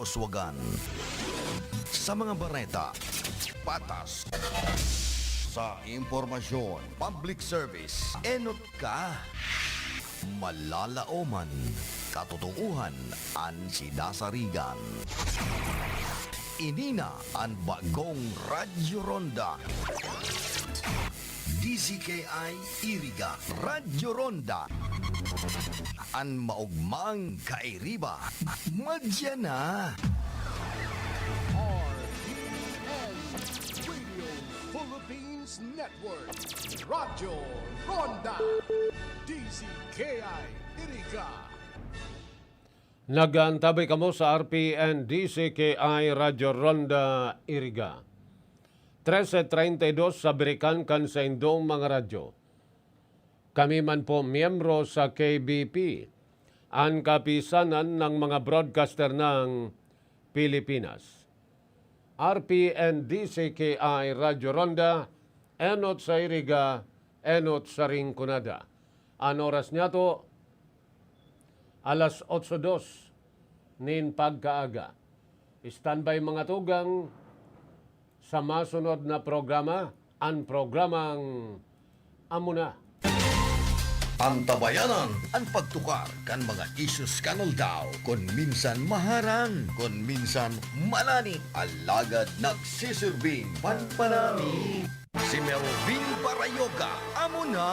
kauswagan. Sa mga bareta, patas. Sa impormasyon, public service, enot ka. Malalaoman, katotohanan, an sinasarigan. Inina ang bagong Radyo Ronda. DZKI Iriga Radyo Ronda. An maugmang kairiba. Madya na. RPN Radio Philippines Network. Radyo Ronda. DZKI Iriga. Nagantabay kamo sa RPN DZKI Radyo Ronda Iriga. 13:32 sa berikan kan sa indong mga radyo. Kami man po miyembro sa KBP, ang kapisanan ng mga broadcaster ng Pilipinas. RPN DZKI Radyo Ronda, enot sa Iriga, enot sa Rinconada. Ang oras niya to, alas 8:02 nin pagkaaga. Standby mga tugang sa masunod na programa, ang programang Amuna. Antabayanan ang pagtukar kan mga issues kanol daw. Kung minsan maharang, kung minsan malanit. Alagad nagsisirbing panpanami. Si Melvin Parayoga, amo na!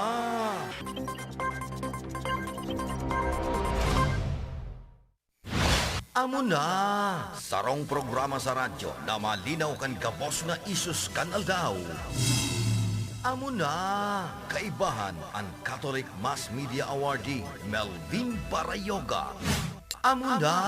Amo na! Sarong programa sa radyo na malinaw kan kabos na isus kan aldaw. Amo na! Kaibahan ang Catholic Mass Media Awardee Melvin Parayoga. Amo na!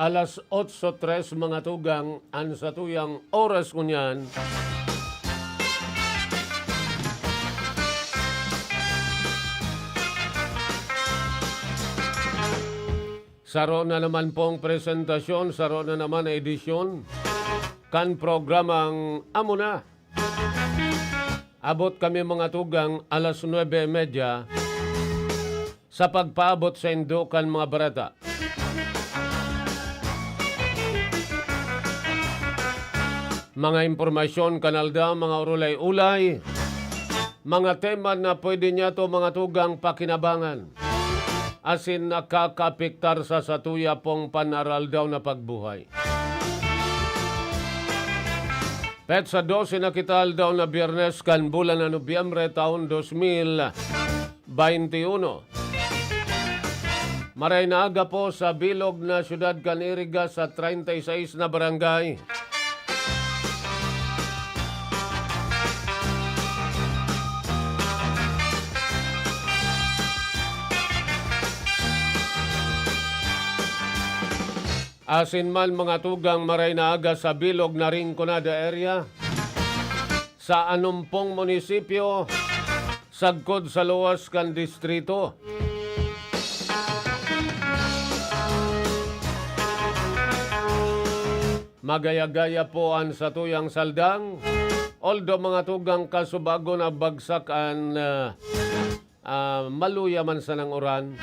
Alas 8:03 mga tugang, ang satuyang oras ko niyan. Saro na naman pong presentasyon, saro na naman na edisyon kan programang Amo na. Abot kami mga tugang alas 9:30 sa pagpaabot sa indo kan mga barata. Mga impormasyon kanalda, mga urulay-ulay, mga tema na pwede niya to mga tugang pakinabangan. Asin nakakapiktar sa satuya pong panaral daw na pagbuhay. Pet sa 12 na kital daw na Biyernes kan bulan na Nobyembre taon 2021. Maray na aga po sa bilog na syudad kan Iriga sa 36 na barangay. Asin man mga tugang maray na aga sa bilog na Rinconada area, sa anumpong munisipyo, sagkod sa luwas kan distrito. Magaya-gaya po ang satuyang saldang, although mga tugang kasubago na bagsak ang maluya man sa nang oran.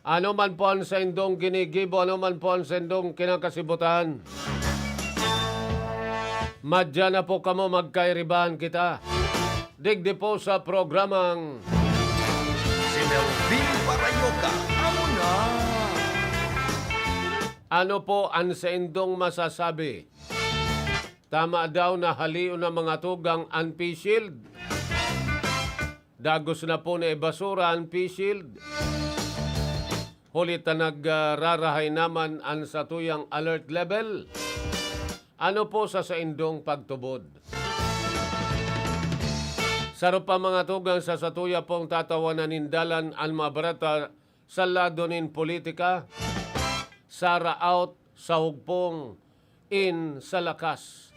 Ano man po ang sendong kinigibo, ano man po ang sendong kinakasibutan. Madya na po kamo magkairibahan kita. Digdi po sa programang Si Melvin Parayoga, amo na! Ano po ang sendong masasabi? Tama daw na haliw na mga tugang ang P-Shield. Dagos na po na ibasura ang P-Shield. Hulit na nagrarahay naman ang satuyang alert level. Ano po sa indong pagtubod? Saro pa mga tugang sa satuya pong tatawanan nindalan ang mabarata sa lado nin politika. Sara out sa hugpong, in sa lakas.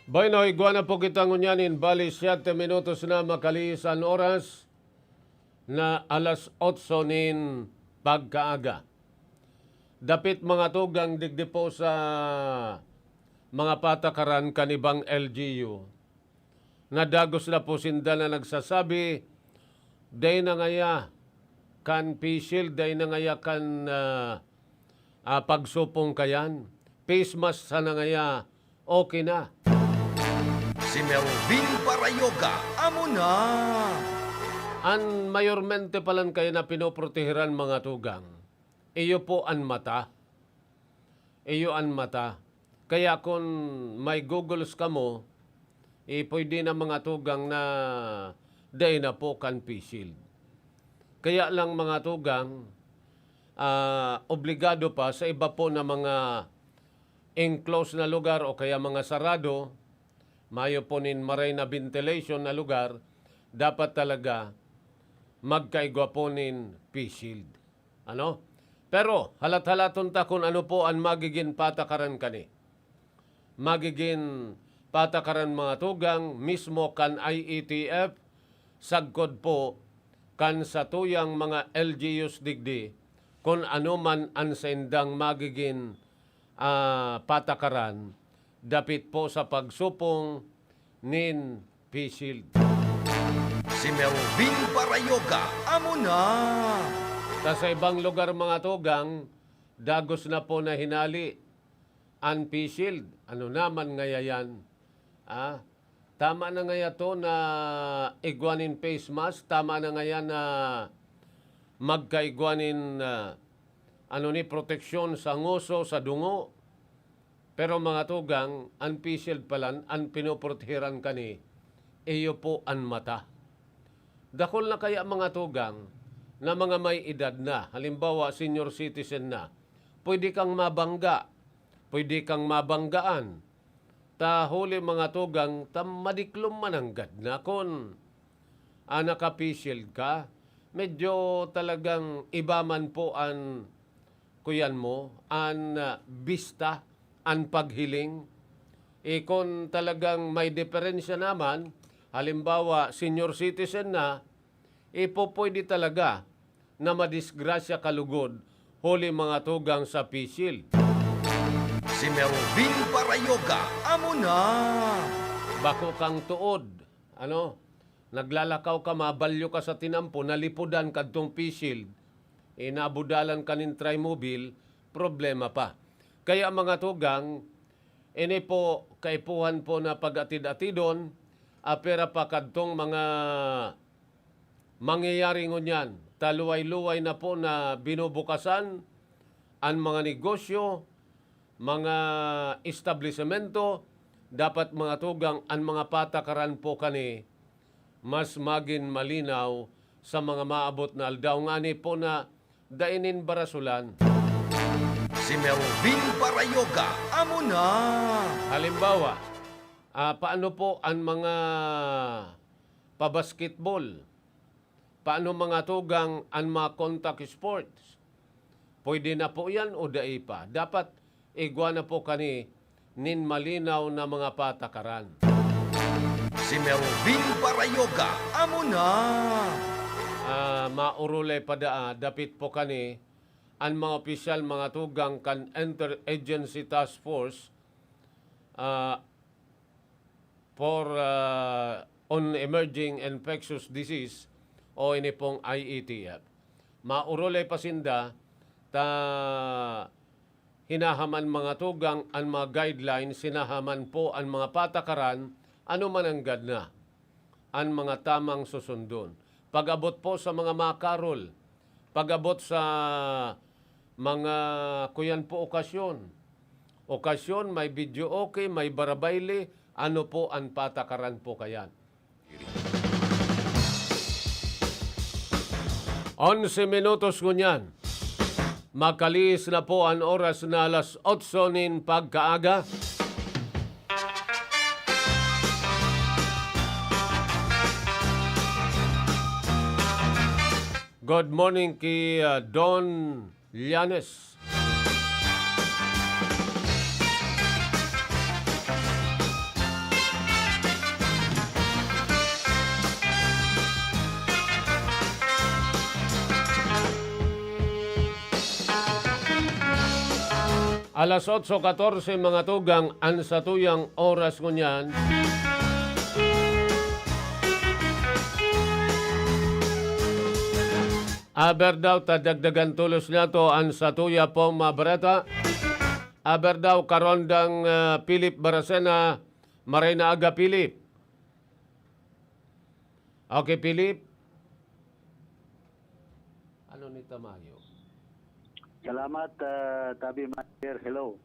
Bueno, iguana po kita ngunyanin, bali 7 minutos na makalis ang oras na alas 8 nin pagkaaga. Dapit mga tugang digdi po sa mga patakaran kanibang LGU. Nadagos na po sinda na nagsasabi, day na ngaya kan PShield, day na ngaya kan pagsupong kayan. Face mask sa na ngaya, okay na. Si Melvin Parayoga, amo na! An mayormente palan kayo na pinoprotehiran mga tugang. Iyo po ang mata. Iyo ang mata. Kaya kung may Googles ka mo, pwede na mga tugang na day na po kan PShield. Kaya lang mga tugang, obligado pa sa iba po na mga enclosed na lugar o kaya mga sarado, mayo po nin maray na ventilation na lugar, dapat talaga magkaigwa po nin PShield. Ano? Pero halat-halaton ta kung ano po ang magiging patakaran kani. Magiging patakaran mga tugang, mismo kan IETF, sagkod po kan sa tuyang mga LGUs digdi, kung ano man ang sendang magiging patakaran, dapit po sa pagsupong nin PShield. Si Melvin Parayoga, amo na! Sa ibang lugar mga tugang, dagos na po na hinali ang PShield. Ano naman ngaya yan? Tama na ngaya to na igwanin face mask. Tama na ngaya na magkaigwanin proteksyon sa nguso, sa dungo. Pero mga tugang, ang PShield palan, ang pinoprotehiran kani, iyo po ang mata. Dakol na kaya mga tugang, na mga may edad na, halimbawa senior citizen na, pwede kang mabangga, pwede kang mabanggaan. Huli mga tugang, madiklom mananggad na kung naka-PShield ka, medyo talagang iba man po ang kuyan mo, ang bista, ang paghiling. Kung talagang may diferensya naman, halimbawa senior citizen na, pwede talaga na madisgrasya kalugod huli mga tugang sa PShield. Si Melvin Parayoga, amo na! Bako kang tuod, naglalakaw ka, mabalyo ka sa tinampo, nalipudan ka itong PShield, nabudalan ka nin Trimobile, problema pa. Kaya mga tugang, ini po kaipuhan po na pag-atid-atidon, pera pa kadtong mga mangyayari ngunyan. Taluway-luway na po na binubukasan ang mga negosyo, mga establishmento, dapat mga tugang ang mga patakaran po kani mas maging malinaw sa mga maabot na aldaw ngani po na dainin barasulan. Si Melvin Parayoga, amo na! Halimbawa, paano po ang mga pabasketball? Paano mga tugang ang mga contact sports? Pwede na po yan o dai pa? Dapat igwa na po kani nin malinaw na mga patakaran. Si Melvin Parayoga, amo na! Maurulay pada dapit po kani ang mga opisyal mga tugang kan Interagency Task Force for on Emerging Infectious Disease o ini pong IETF. Maurulay pasinda hinahaman mga tugang ang mga guidelines, sinahaman po ang mga patakaran, ano man ang gadna, ang mga tamang susundon. Pag-abot po sa mga makarol, pag-abot sa mga kuyan po okasyon. Okasyon, may video okay, may barabayle, ano po ang patakaran po kayan. 11 minutos ngunyan. Makalis na po ang oras na alas 8 nin pagkaaga. Good morning kay Don Llanes. Alas 8:14 mga tugang ang satuyang oras ngunyan. Aber daw tadagdagan tulos niya to ang satuya po mabreta. Aber daw karondang Philip Baracena Marina Aga Philip. Okay, Philip. Ano ni Tamayo? Salamat, Tabi Master. Hello.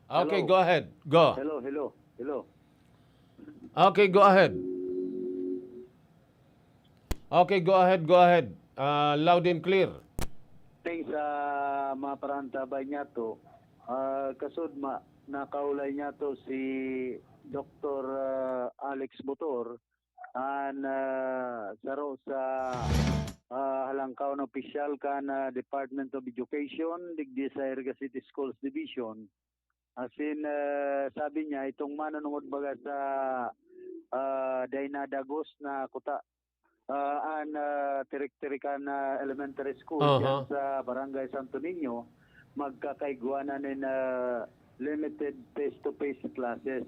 Okay, Hello. go ahead. Go. Hello. Okay, go ahead. Okay, go ahead. Loud and clear. Thanks sa mga parantabay niya to. Kasud nakaulay niya to si Dr. Alex Botor an saro sa halangkaw na opisyal ka na Department of Education digdi sa Irga City Schools Division. As in, sabi niya, itong manunungod baga sa Dainadagos na kuta Tirik-Tirikan Elementary School dyan sa Barangay Santo Niño, magkakaiguanan ng limited face-to-face classes.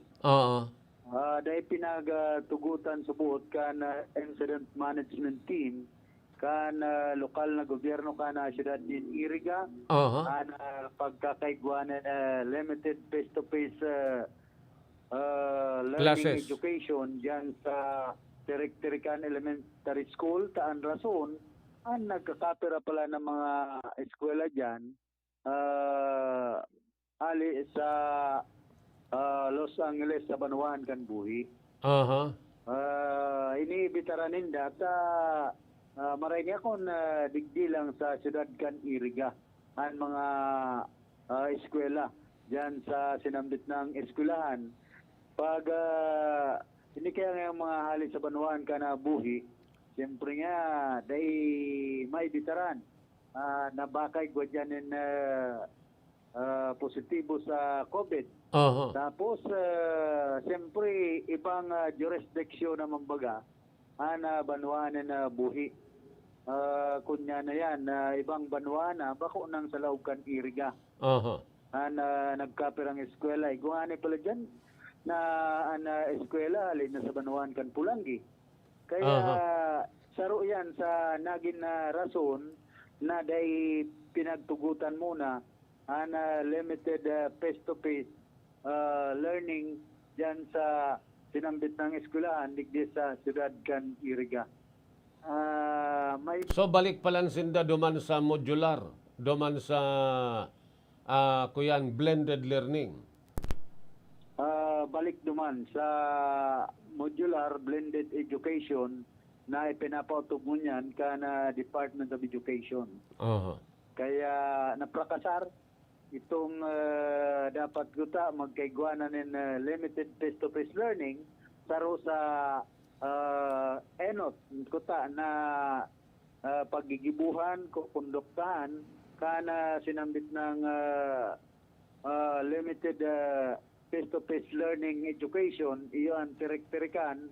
Dahil pinagtugutan subuot ka na incident management team kan lokal na gobyerno ka na siyudad din Iriga an pagkakaiguanan limited face-to-face learning Classes. education dyan sa Tirik-Tirikan Elementary School. Taan rason ang nagkakapira pala ng mga eskwela dyan ali sa Los Angeles sa Banuan kan buhi. Iniibitaran ninda ta maray niya kung digdi lang sa siyudad kan Iriga ang mga eskwela dyan sa sinambit ng eskwelahan. Pag hindi kaya ng mga hali sa Banuan ka na buhi, siyempre nga dahil may bitaran nabakay gwa dyan ng positibo sa COVID. Tapos, siyempre, ibang jurisdiction naman baga, Banuanan na buhi. Kunya na yan, ibang Banuana, bako nang sa Laukan Iriga. Nagkapirang eskwela. Iguani pala dyan na eskwela, alin na sa Banuan kan Pulangi. Kaya, saro yan sa naging na rason na dahil pinagtugutan muna limited face-to-face learning dyan sa sinambit ng eskwelahan digdi sa siyudad kan Iriga. So balik pala sinda duman sa modular, duman sa kuyan blended learning. Balik duman sa modular blended education na ipinapautog mo niyan ka na Department of Education. Kaya naprakasar itong dapat guta magkaiguanan ng limited face-to-face learning saro sa enot kuta na paggigibuhan ko konduktahan kana sinambit ng limited face-to-face learning education iyon Tirik-Tirikan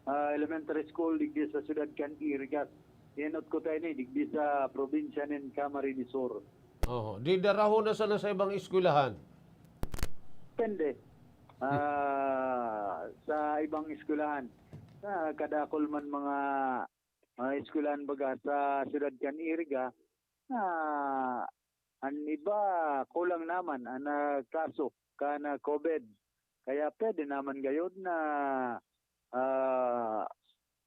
Elementary School digdi sa siyudad kan Irigas. Enot kuta ini digdi sa probinsya ng Camarines Sur. Di daraho na sana sa ibang eskwelahan. Depende. Sa ibang eskwelahan. Kadakol man mga eskwelahan baga sa siyudad kan Iriga, ang iba kulang naman ang kaso kana COVID. Kaya pwede naman gayod na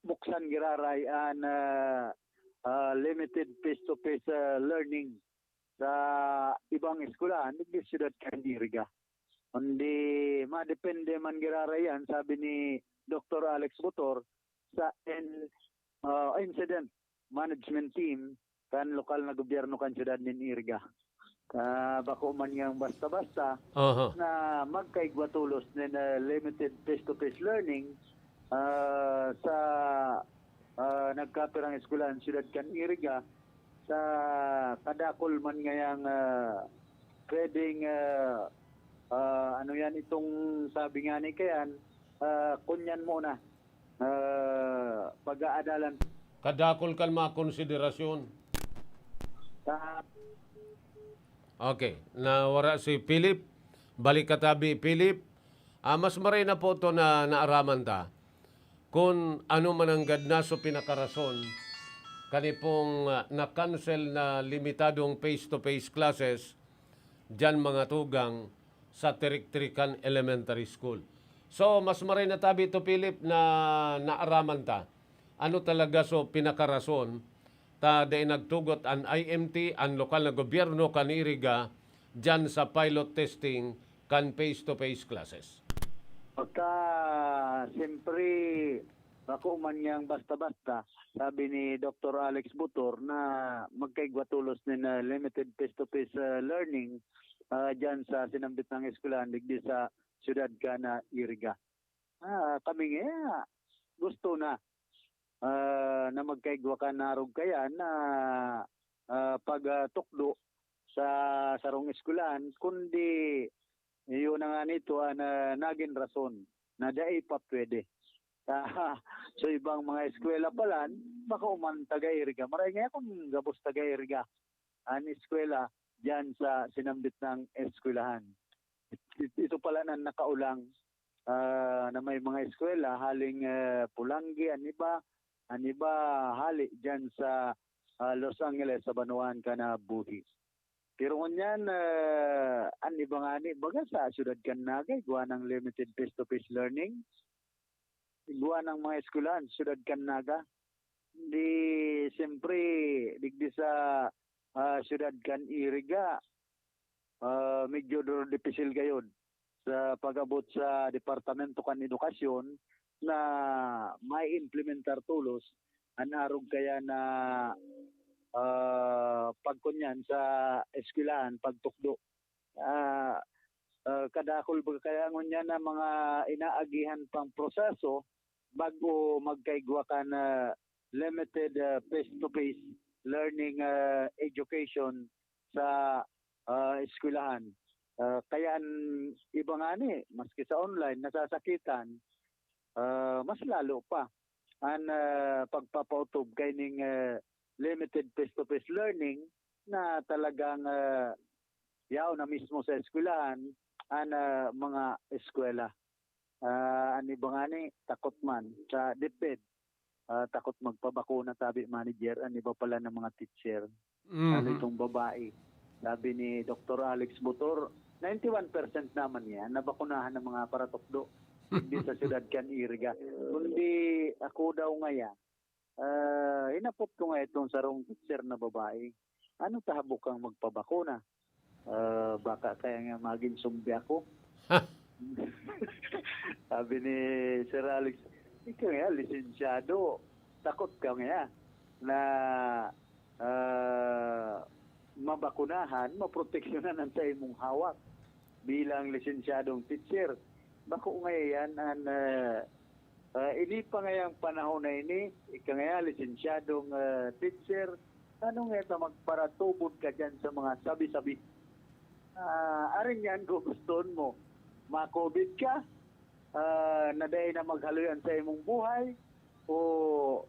buksan giraray ang limited face-to-face learning sa ibang eskwelahan digdi siyudad kan Iriga. Hindi madepende man girarayan sabi ni Dr. Alex Botor sa incident management team kan lokal na gobyerno kan siyudad nin Iriga. Bako man yang basta-basta Aha. na magkaigwatulos na limited face-to-face learning sa nagkapirang eskwelahan Siyudad Can Iriga sa kadakol man ngayang pwedeng ano yan itong sabi nga ni Kayan kunyan muna pag-aadalan Kadakol kan mga konsiderasyon. sa Okay. Nawara si Philip. Balik katabi, Philip. Mas maray na po ito na naaraman ta. Kung ano man ang gadnaso pinakarason, kani pong na-cancel na limitadong face-to-face classes dyan mga tugang sa Tirik-Tirikan Elementary School. So, mas maray na tabi ito, Philip, na naaraman ta. Ano talaga so pinakarason ta day nagtugot ang IMT, ang lokal na gobyerno kaniriga dyan sa pilot testing kan face-to-face classes. pagka siyempre ako man yang basta-basta sabi ni Dr. Alex Butor na magkaigwatulos ni na limited face-to-face learning dyan sa sinambit ng eskwelahan digdi sa Siyudad Can Iriga. Kami nga gusto na na magkaigwa ka narog kaya na pagtukdo sa sarong eskwelahan kundi yun na nga nito na naging rason na dai pa pwede. So ibang mga eskwela pala baka uman taga-Iriga. Maray nga kung gabos taga-Iriga ang eskwela dyan sa sinambit ng eskwelahan. Ito pala na nakaulang na may mga eskwela haling Pulangi, Aniba hali dyan sa Los Angeles sa Banuan Buhi. Pero ngunyan, Aniba nga ni, baga sa Siyudad Can Nagay, gawa ng limited face-to-face learning, gawa ng mga eskwelahan, Siyudad Can Naga. Hindi, siyempre, digdi sa Siyudad Can Iriga, medyo dipisil gayon sa pag-abot sa Departamento kan Edukasyon na may implementar tulos anarog kaya na pagkunyan sa eskwelahan pagtukdo kadakol ba kaya ngunya na mga inaagihan pang proseso bago magkaigwa ka na limited face-to-face learning education sa eskwelahan. Kaya iba nga ni, maski sa online, nasasakitan, mas lalo pa ang pagpapautob kay ning limited face-to-face learning na talagang yaw na mismo sa eskwelahan ang mga eskwela. Ani ba nga ni, takot man sa DepEd, takot magpabakuna tabi manager, ani ba pala ng mga teacher, ano itong babae. Sabi ni Dr. Alex Butor, 91% naman yan, nabakunahan ng mga paratokdo hindi sa Siyudad Can Iriga. Kundi ako daw ngaya, inapot ko nga itong sarong teacher na babae. Ano tahabok kang magpabakuna? Baka kaya nga maging sumbi ako. Sabi ni Sir Alex, ikaw nga, lisensyado. Takot ka nga na mabakunahan, maproteksyonan ang sa imong hawak bilang lisensyadong teacher. Bako nga yan, ini pa ngayang panahon na ini, ika nga lisensyadong teacher, ano nga ito magparatubod ka dyan sa mga sabi-sabi. Arin yan kung gustoon mo, ma-COVID ka, na dahil na maghaluyan sa imong buhay, o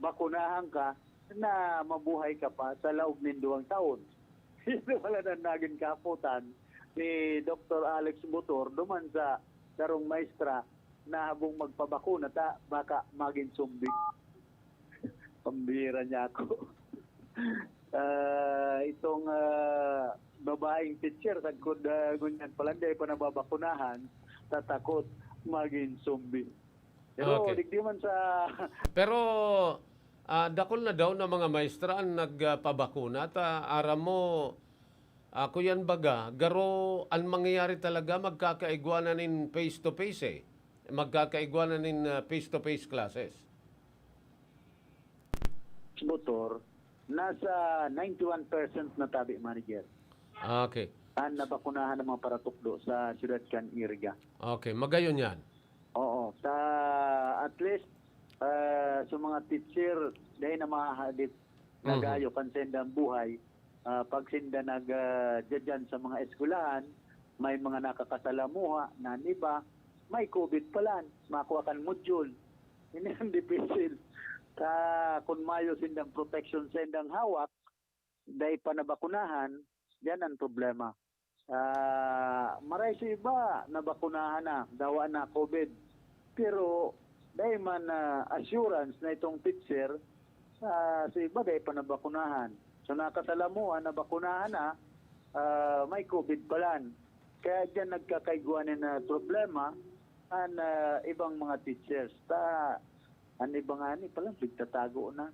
bakunahan ka, na mabuhay ka pa sa loob ng 2 taon. Ito pala na naging kaputan ni Dr. Alex Butor duman sa sarong maestra na habang magpabakuna ta baka maging sumbi. Pambira niya ako. Itong babaeng teacher sagkod gunyan palanday pa nababakunahan tatakot maging sumbi. Pero Okay. digdi man sa Pero dakol na daw na mga maestra ang nagpabakuna ta aram mo ako yan baga garo ang mangyayari talaga magkakaigwanan in face to face magkakaigwanan in face to face classes. motor, nasa 91% na tabi manager. Okay. Nabakunahan ng mga paratukdo sa siyudad kan Iriga. Okay, magayon yan. Oo, sa at least sa mga teacher dahil na mahadit nagayo kan sendang buhay pag sinda nagdyan sa mga eskwelahan may mga nakakasalamuha na iba may COVID pala makuha kan module hindi ang difícil kung mayo sindang protection sendang hawak dahil pa nabakunahan yan ang problema. Maray sa iba nabakunahan na dawa na COVID pero dahil man assurance na itong teacher sa iba dahil pa nabakunahan. So nakasalamuhan nabakunahan na may COVID palan. Kaya dyan nagkakaiguan na problema ang ibang mga teachers. Ang ibang ani palang bigtatago na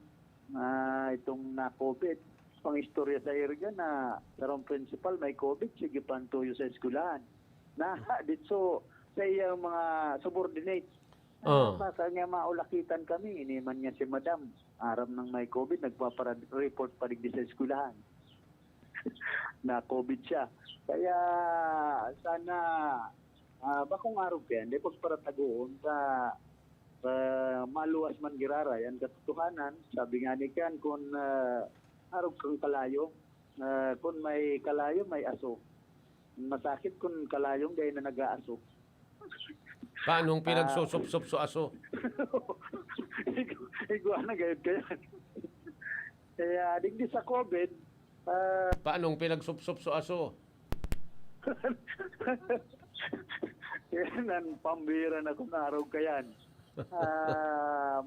itong na COVID. Pang istorya sa Iriga na sarong principal may COVID, sige pantuyo sa eskwelahan. Dito sa iyang mga subordinates. Baka nga maulakitan kami, iniman niya si Madam. Aram ng may COVID, nagpapara-report pa rin sa eskwelahan. Na COVID siya. Kaya sana, bakong araw ka yan, di pagparatagoon sa maluwas man giraray, ang katotohanan, sabi nga ni Kan, kung araw kang kalayo, kung may kalayo, may aso. Masakit kung kalayong gaya na nag-aaso. Paanong pinagsusup-sup sa aso? Iguana gayud ka yan. Kaya digdi sa COVID, Paanong pinagsup-sup sa aso? yan ang pambira na kung araw ka yan.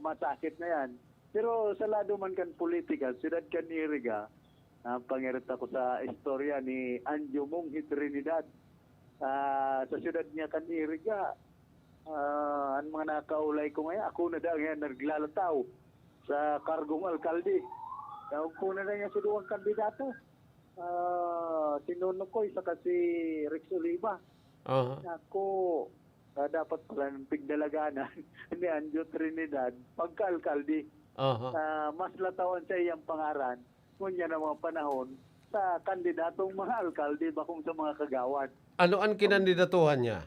Masakit na yan. Pero sa lado man kan politika, siyudad kan Iriga, pangirit ako sa istorya ni Anjo Mong Trinidad. Sa siyudad niya kan Iriga, ang mga nakaulay ko ngayon, ako na daw yan naglalataw sa kargong alkalde. Ako na niya sa duwang kandidato. Sinuno ko, isa kasi Rex Oliva. Ako, dapat pala ng pigdalaganan ni Anjo Trinidad pagka-alkalde. Mas latawan sa iyang pangaran kunya na mga panahon sa kandidatong mga alkalde bakong sa mga kagawad. Ano ang kinandidatuhan niya?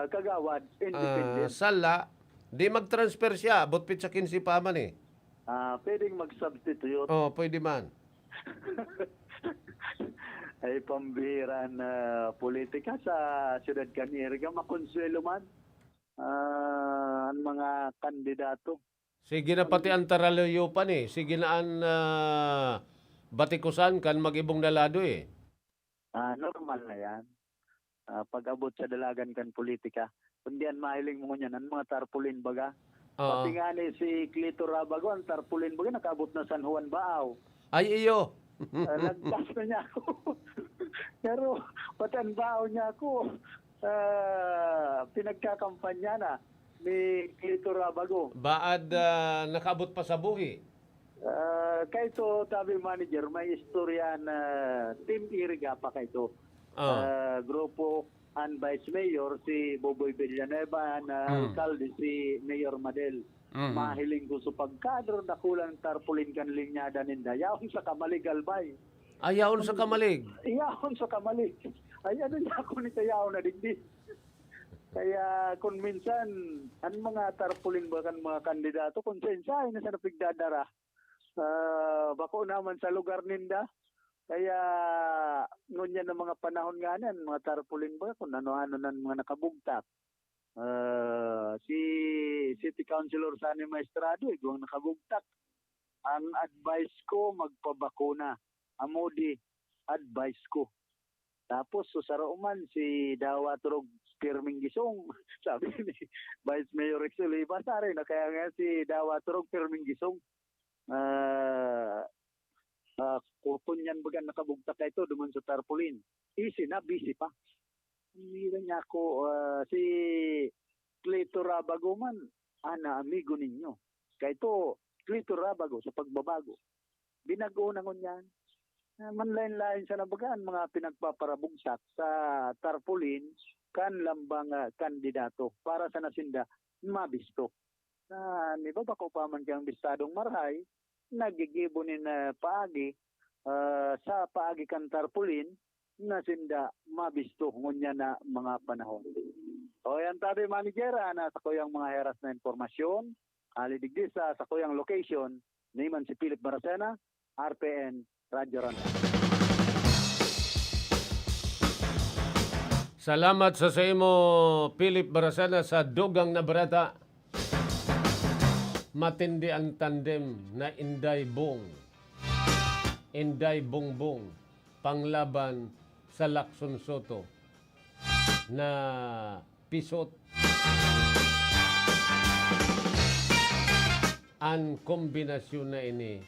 Kagawad, independent. Sala, di mag-transfer siya. Butpit sa 15 pa man eh. Pwedeng mag-substitute. Pwede man. Ay pambihira na politika sa siyudad kan Iriga. Makonsuelo man ang mga kandidato. Sige na pati ang taralayo pa ni. Sige na ang batikusan kan mag-ibong nalado eh. Normal na yan. Pag-abot sa dalagan kan politika. Kundi ang mahiling mo niyan, ang mga tarpulin baga. Pati nga ni si Clito Rabago, ang tarpulin baga, nakabot na San Juan Baaw. Ay iyo. Nagtas na niya ako. Pero pati ang Baaw niya ako, pinagkakampanya na ni Clito Rabago. Baad nakabot pa sa buhi. Kaya ito, tabi manager, may istorya na Team Iriga pa kayo ito. Grupo and Vice Mayor si Boboy Villanueva na alkalde si Mayor Madel. Mahiling ko sa pagkadro na kulang tarpulin kan linyada ninda. Yawon sa Kamalig Albay. Ayaon sa kamalig. Yawon sa Kamalig. Ay ano niya ako ni Tayaw na digdi. Kaya kung minsan ang mga tarpulin ba kan mga kandidato konsensay na sa napigdadara. Bako naman sa lugar ninda. Kaya ngunyan ng mga panahon nga yan, mga tarpulin ba kung ano-ano ng mga nakabugtak. Si City Councilor Sani Maestrado, iguang nakabugtak. Ang advice ko, magpabakuna. Amodi, advice ko. Tapos, susarauman, si Dawa Turog Pirming Gisong. Sabi ni Vice Mayor Rex Oliva, sari na kaya nga si Dawa Turog Pirming Gisong. Kung yan baga nakabugtak ka ito, duman sa tarpulin. Easy na, busy pa. Hindi niya ako, si Clito Rabago man, amigo ninyo. Kaya ito, Clito Rabago sa pagbabago. Binago na ngunyan. Manlain-lain sa nabagaan, mga pinagpaparabugsak sa tarpulin, kan lambang kandidato para sa nasinda, mabisto. Di ba bako pa man kang bistadong marhay, nagigibo ni na paagi, sa paagi kan tarpulin na sinda mabisto ngunya na mga panahon. So yan tabi manager na sa kuyang mga heras na informasyon, alidigdi sa kuyang location, niman si Philip Baracena, RPN Radyo Ronda. Salamat sa imo, Philip Baracena, sa dugang na barata. Matindi ang tandem na Inday Bong. Inday Bongbong, panglaban sa Lacson Soto na pisot. Ang kombinasyon na ini,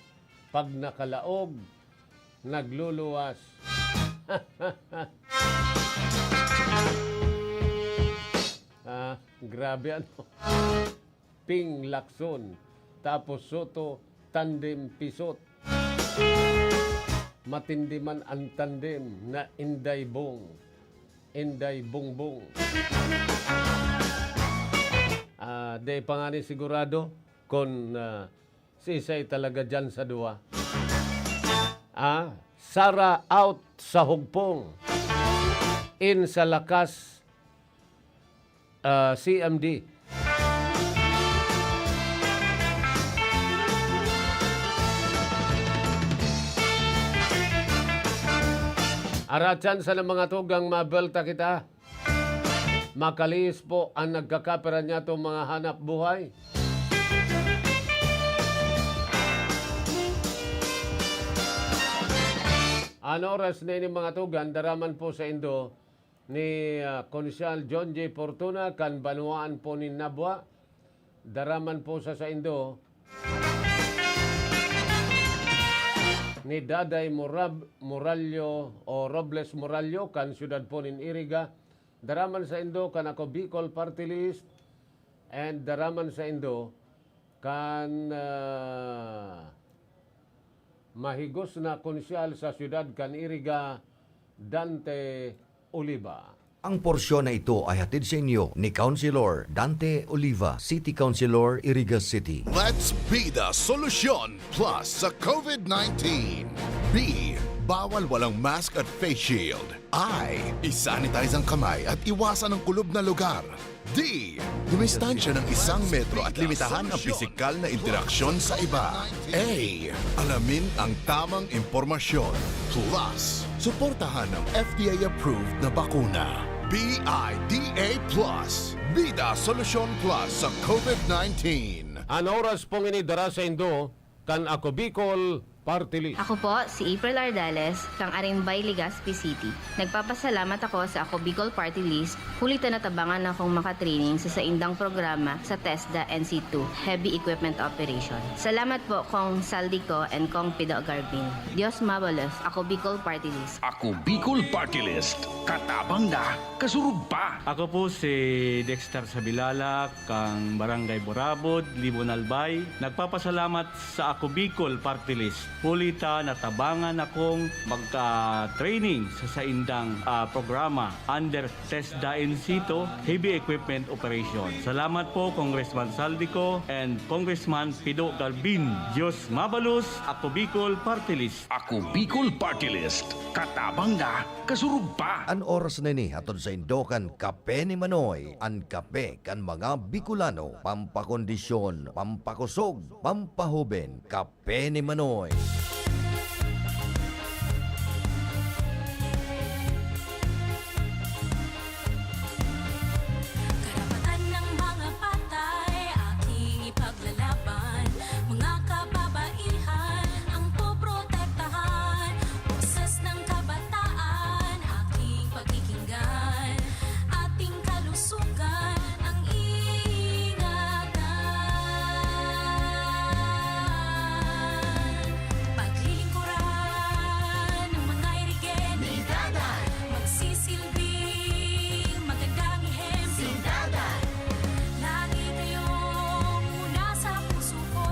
pag nakalaog, nagluluwas. Grabe ano. Ping Lacson, tapos Soto, tandem pisot. Matindi man ang tandem na Inday Bong, Inday Bongbong. Di pa nga ni sigurado kung si Isay talaga dyan sa duwa. Sara out sa hugpong. In sa lakas CMD. Aratsan sa mga tugang mabelta kita. Makalis po ang nagkakapera niya itong mga hanap buhay. Ano oras na ini mga tugan, daraman po sa Indo ni Konsyal John J. Fortuna, kan Banuaan po ni Nabwa. Daraman po sa Indo ni Daday Morallo o Robles Morallo, kan siyudad po nin Iriga. Daraman sa Indo kan ako Bicol Party List, and daraman sa Indo kan mahigos na konsyal sa siyudad kan Iriga, Dante Oliva. Ang porsyon na ito ay hatid sa inyo ni Councilor Dante Oliva, City Councilor, Iriga City. Let's be the solution plus sa COVID-19. B. Bawal walang mask at face shield. I. Isanitize ang kamay at iwasan ang kulob na lugar. D. Dumistansya ng 1 metro at limitahan ang pisikal na interaksyon sa iba. A. Alamin ang tamang impormasyon. Plus, suportahan ang FDA-approved na bakuna. BIDA Plus. Bida Solusyon Plus sa COVID-19. An oras pong inidara sa Indo kan ako Bicol Party List. Ako po, si April Ardales, kang Arimbay, Legazpi City. Nagpapasalamat ako sa Ako Bicol Party List. Hulitan na tabangan akong makatraining sa saindang programa sa TESDA NC2, Heavy Equipment Operation. Salamat po kong Saldico and kong Pido Garbin. Dios mabalos, Ako Bicol Party List. Ako Bicol Party List. Katabang na, kasurug pa. Ako po si Dexter Sabilala, kang Barangay Borabod, Libon Albay. Nagpapasalamat sa Ako Bicol Party List. Pulita natabangan akong magka-training sa saindang programa under TESDA NC2 Heavy Equipment Operation. Salamat po Congressman Saldico and Congressman Pido Galbin. Diyos mabalos, Ako Bicol Party List. Ako Bicol Party List. Katabang na, kasurug pa. An oras na ni hatod sa Indo kan kape ni Manoy. An kape kan mga Bicolano. Pampakondisyon, pampakusog, pampahuben. Kape ni Manoy. Karapatan ng mga patay, aking ipaglalaban. Mga kababaihan, ang poprotektahan. Boses ng kabataan, aking pagkikinggan. Ating kalusugan, ang ingatan. Paglilingkuran ng mga irigen, magsisilbing magandang ihemplo. Lagi kayong una sa puso ko,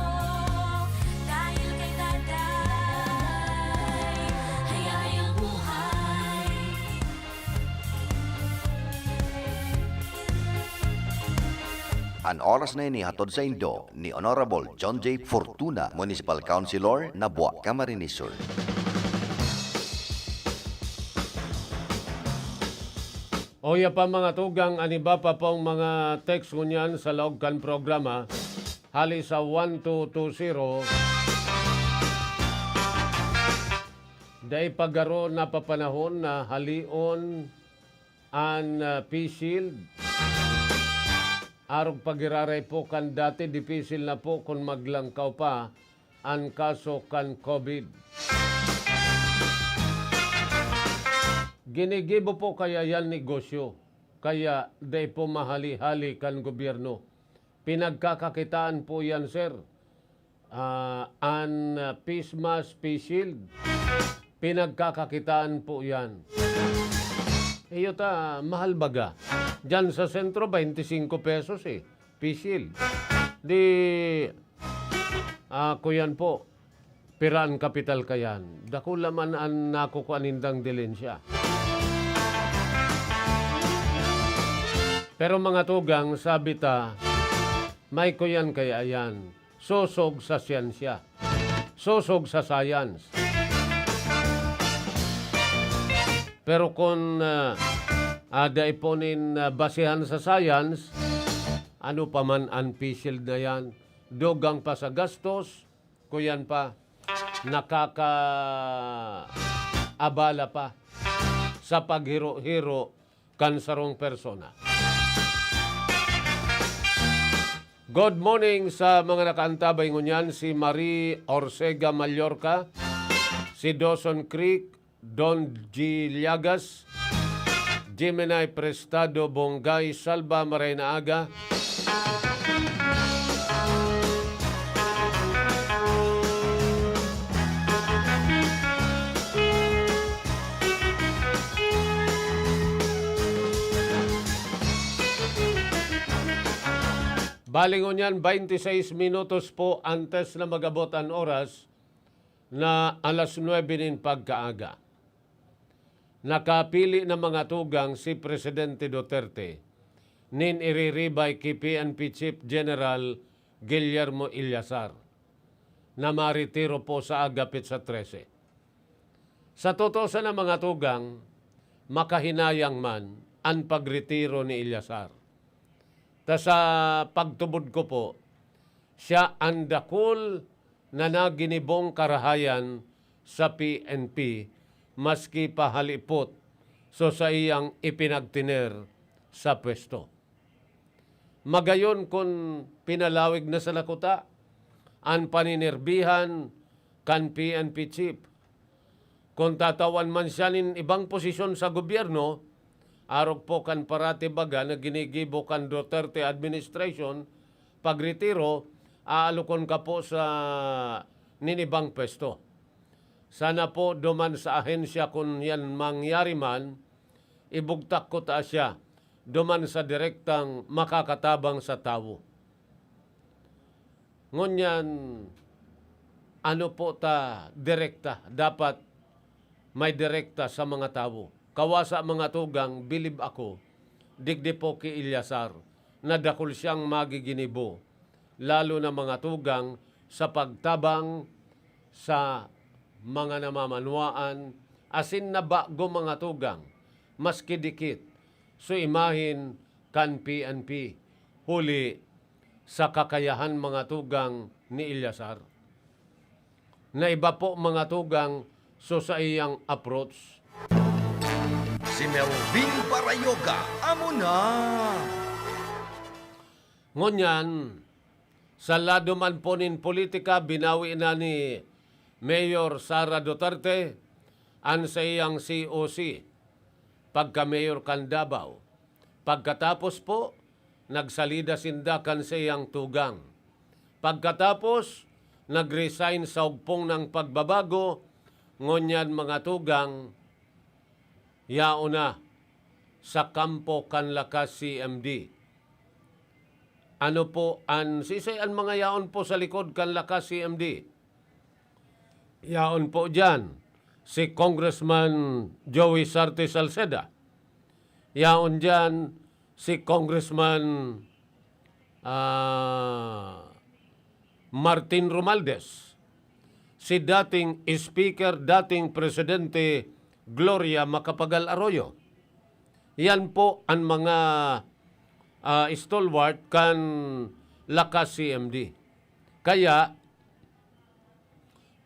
dahil kay Daday, hayayang buhay. An oras na ini hatod sa Indo ni Honorable John J. Fortuna, Municipal Councilor, Nabwa, Camarines Sur. Oya pa mga tugang, aniba pa pong mga text ngunyan sa loob kan programa. Hali sa 1220. Day pagaro na papanahon na halion an P-Shield. Arog pagiraray po kan dati, dipisil na po kung maglangkaw pa ang kaso kan COVID. Ginigibo po kaya yan negosyo. Kaya day po mahali-hali kan gobyerno. Pinagkakakitaan po yan, sir. An face mask, face shield. Pinagkakakitaan po yan. Iyo ta, mahal baga. Diyan sa sentro, 25 pesos eh. Face shield. Di, ako yan po. Piraan kapital kayan. Dako laman ang nakukuanindang dilensya. Pero mga tugang, sabi ta, may kuyan kaya yan. Sosog sa siyensya. Sosog sa science. Pero kung ada iponin basehan sa science, ano pa man ang P-Shield na yan, dogang pa sa gastos, kuyan pa, nakakaabala pa sa paghiro-hiro kansarong persona. Good morning sa mga nakaantabay ngunyan, si Marie Orcega Mallorca, si Dawson Creek, Don G. Llagas, Gemini Prestado Bongay, Salva Marena Aga, balingon yan, 26 minutos po antes na magabot ang oras na alas 9 nin pagkaaga. Nakapili na mga tugang si Presidente Duterte nin iriribay kay PNP Chief General Guillermo Illasar na maritiro po sa agapit sa 13. Sa totoo sa na mga tugang, makahinayang man ang pagretiro ni Illasar. Ta sa pagtubod ko po, siya ang dakol na naginibong karahayan sa PNP maski pahalipot so sa iyang ipinagtiner sa pwesto. Magayon kung pinalawig na sa nakuta, ang paninirbihan kan PNP chief. Kung tatawan man siya nin ibang posisyon sa gobyerno, arog po kan parati baga na ginigibo kan Duterte administration, pagretiro, aalukon ka po sa ninibang pwesto. Sana po duman sa ahensya kung yan mangyari man, ibugtak ko ta siya, duman sa direktang makakatabang sa tao. Ngunyan, ano po ta direkta, dapat may direkta sa mga tao. Kawasa mga tugang, bilib ako, digdi po ki Illasar, na dakol siyang magiginibo, lalo na mga tugang sa pagtabang sa mga namamanwaan, asin na bago mga tugang, maski dikit, so imahin kan PNP, huli sa kakayahan mga tugang ni Illasar. Na iba po mga tugang, so sa iyang approach, Si Melvin Parayoga, amo na! ngunyan, sa lado man po nin politika, binawi na ni Mayor Sara Duterte ang sa iyang COC pagka-mayor kan Davao. Pagkatapos po, nagsalida sindakan sa iyang tugang. Pagkatapos, nag-resign sa ugpong ng pagbabago, ngunyan mga tugang, yauna sa kampo kan lakas CMD. Ano po ang sisay ang mga yaon po sa likod kan lakas CMD? Yaon po dyan si Congressman Joey Sarte Salceda. Yaon dyan si Congressman Martin Romualdez. Si dating Speaker, dating Presidente Gloria Macapagal Arroyo. Yan po ang mga stalwart kan lakas CMD. Kaya,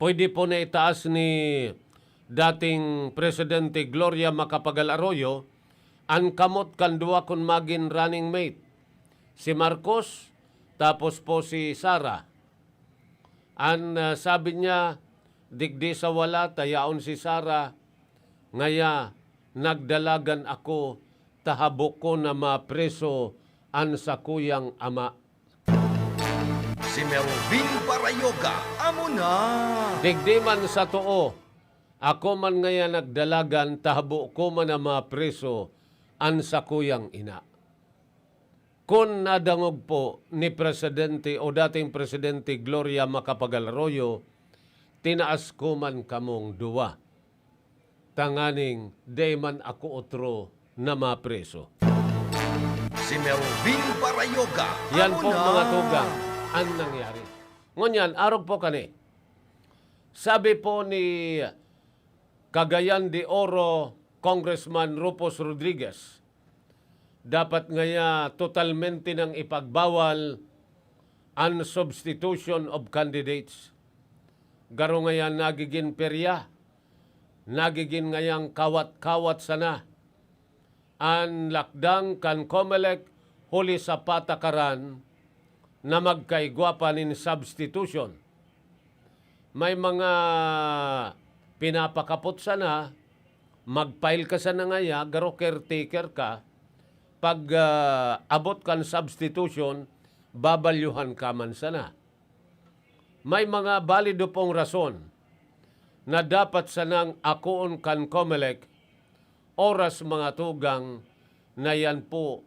pwede po na itaas ni dating Presidente Gloria Macapagal Arroyo ang kamot kan duwa kun magin running mate. Si Marcos, tapos po si Sara. Sabi niya, digdi sa wala, tayaon si Sara, ngaya nagdalagan ako, tahabok ko na mapreso an sa kuyang ama. Si Melvin Parayoga, amo na! Digdi man sa too, ako man ngaya nagdalagan, tahabo ko man na mapreso an sa kuyang ina. Kung nadangog po ni Presidente o dating Presidente Gloria Macapagal Arroyo, tinaas ko man kamong duwa. Tanganing, day man ako otro na mapreso. Si Melvin Parayoga, Yan amo po na! mga tugang ang nangyari. Ngunyan, arog po kani. Sabi po ni Cagayan de Oro, Congressman Rufus Rodriguez, dapat ngaya totalmente nang ipagbawal ang substitution of candidates. Garo ngayon nagiging perya, nagiging ngayang kawat-kawat sana. Ang lakdang kan Comelec huli sa patakaran na magkaigwapa nin substitution. May mga pinapakapot sana, mag-file ka sana ngaya, garo caretaker ka, pag abot kan substitution, babalyuhan ka man sana. May mga balido pong rason na dapat sanang akoon kan Comelec oras mga tugang na yan po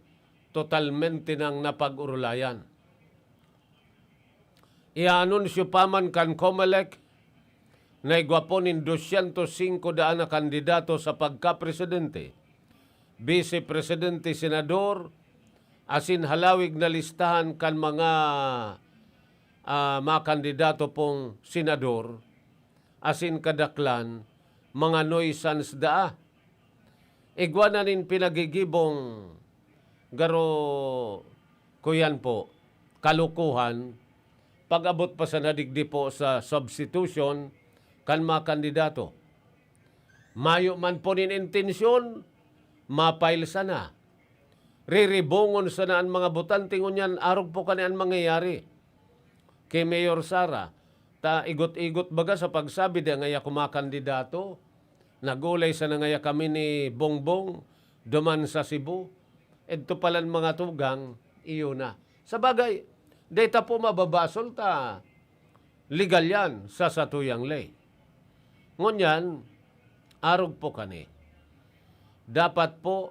totalmente nang napag-urulayan. I-anunsyo pa man kan Comelec na igwaponin 205 daan na kandidato sa pagka-presidente, vice-presidente, senador, asin halawig na listahan kan mga kandidato pong senador, asin kadaklan, mga noisans daa. Igwa na nin pinagigibong garo kuyan po, kalukuhan, pag-abot pa sa nadigdi po sa substitution kan mga kandidato. Mayo man po nin intensyon, mapail sana. Riribongon sana ang mga butante ngunyan, arog po kanian mangyayari. Kay Mayor Sara, ta igot-igot baga sa pagsabi da ngaya kumakandidato, nagulay sa ngaya kami ni Bongbong, duman sa Cebu, edto palan mga tugang, iyo na. Sa bagay, data po mababasol ta, legal yan sa satuyang lay. Ngunyan, arog po kani. Dapat po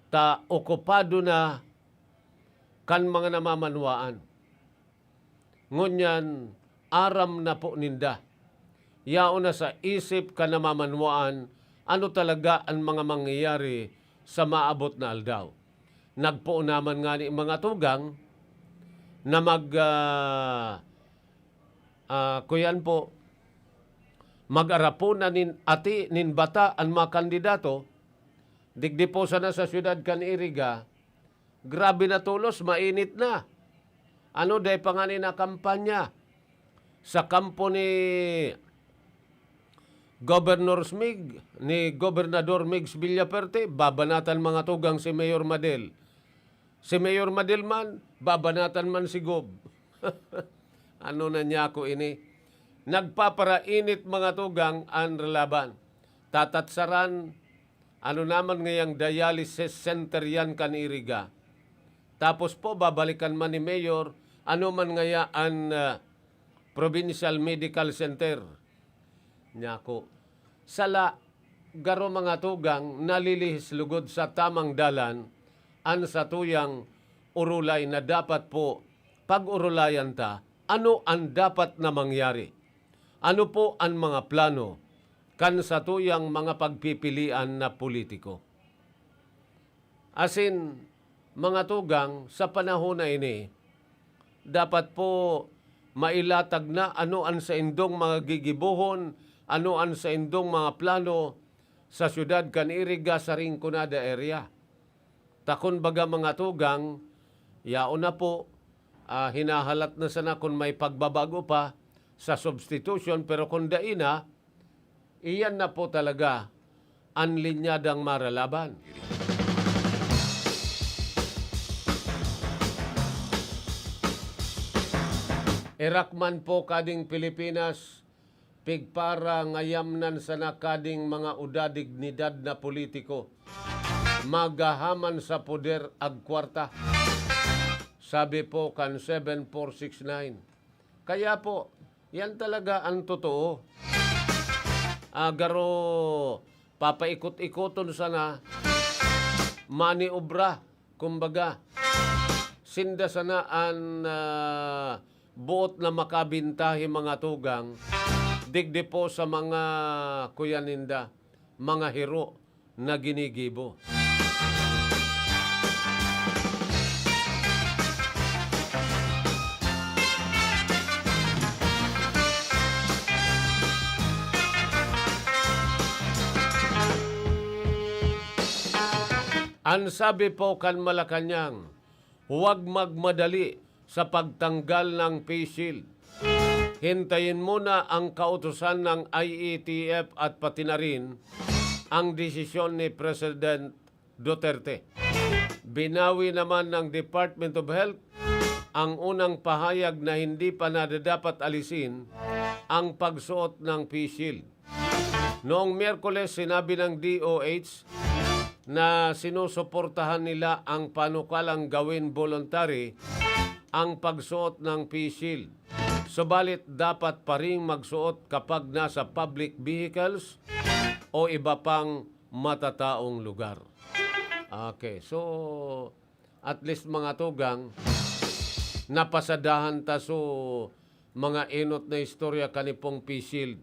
ta okupado na kan mga namamanwaan. Ngunyan, aram na po ninda. Yao na sa isip ka namamanwaan, ano talaga ang mga mangyayari sa maabot na aldaw. Nagpo naman nga ni mga tugang na kuyan po, mag-arapo na nin ati, nin bata ang mga kandidato, digdi po sana sa syudad kan Iriga, grabe na tulos, mainit na. Ano day pa nga na kampanya sa kampo ni Gobernador Migs Villaperte, babanatan mga tugang si Mayor Madel. Si Mayor Madel man, babanatan man si Gob. Ano na niya ako ini? Nagpaparainit mga tugang ang relaban. Tatatsaran, ano naman ngayang dialysis center yan kan Iriga. Tapos po, babalikan man ni Mayor, ano man ngaya ang Provincial Medical Center. Nyako. Sala, garo mga tugang, nalilihis lugod sa tamang dalan, ang satuyang urulay na dapat po, pag-urulayan ta, ano ang dapat na mangyari? Ano po ang mga plano kan satuyang mga pagpipilian na politiko? Asin, mga tugang, sa panahon na ini, dapat po mailatag na ano ang sa indong mga gigibuhon, ano ang sa indong mga plano sa syudad kan Iriga sa Rinconada area. Takon baga mga tugang, yao na po, hinahalat na sana kung may pagbabago pa sa substitution, pero kung daina, iyan na po talaga ang linyadang maralaban. Irakman po kading Pilipinas, pigpara ngayamnan sana kading mga udadignidad na politiko. Magahaman sa poder ag kwarta. Sabi po kan 7469. Kaya po, yan talaga ang totoo. Agaro, papaikot-ikoton sana, maniobra, kumbaga. Sinda sana ang buot na makabintahi mga tugang, digdi po sa mga kuyaninda, mga hero na ginigibo. Ang sabi po kan Malacanang, huwag magmadali sa pagtanggal ng face shield. Hintayin muna ang kautusan ng IETF at pati na rin ang desisyon ni President Duterte. Binawi naman ng Department of Health ang unang pahayag na hindi pa dapat alisin ang pagsuot ng face shield. Noong Miyerkules, sinabi ng DOH na sinusuportahan nila ang panukalang gawin voluntary ang pagsuot ng face shield. Subalit dapat pa rin magsuot kapag nasa public vehicles o iba pang matataong lugar. Okay, so at least mga tugang, napasadahan ta so mga inot na istorya kanipong face shield.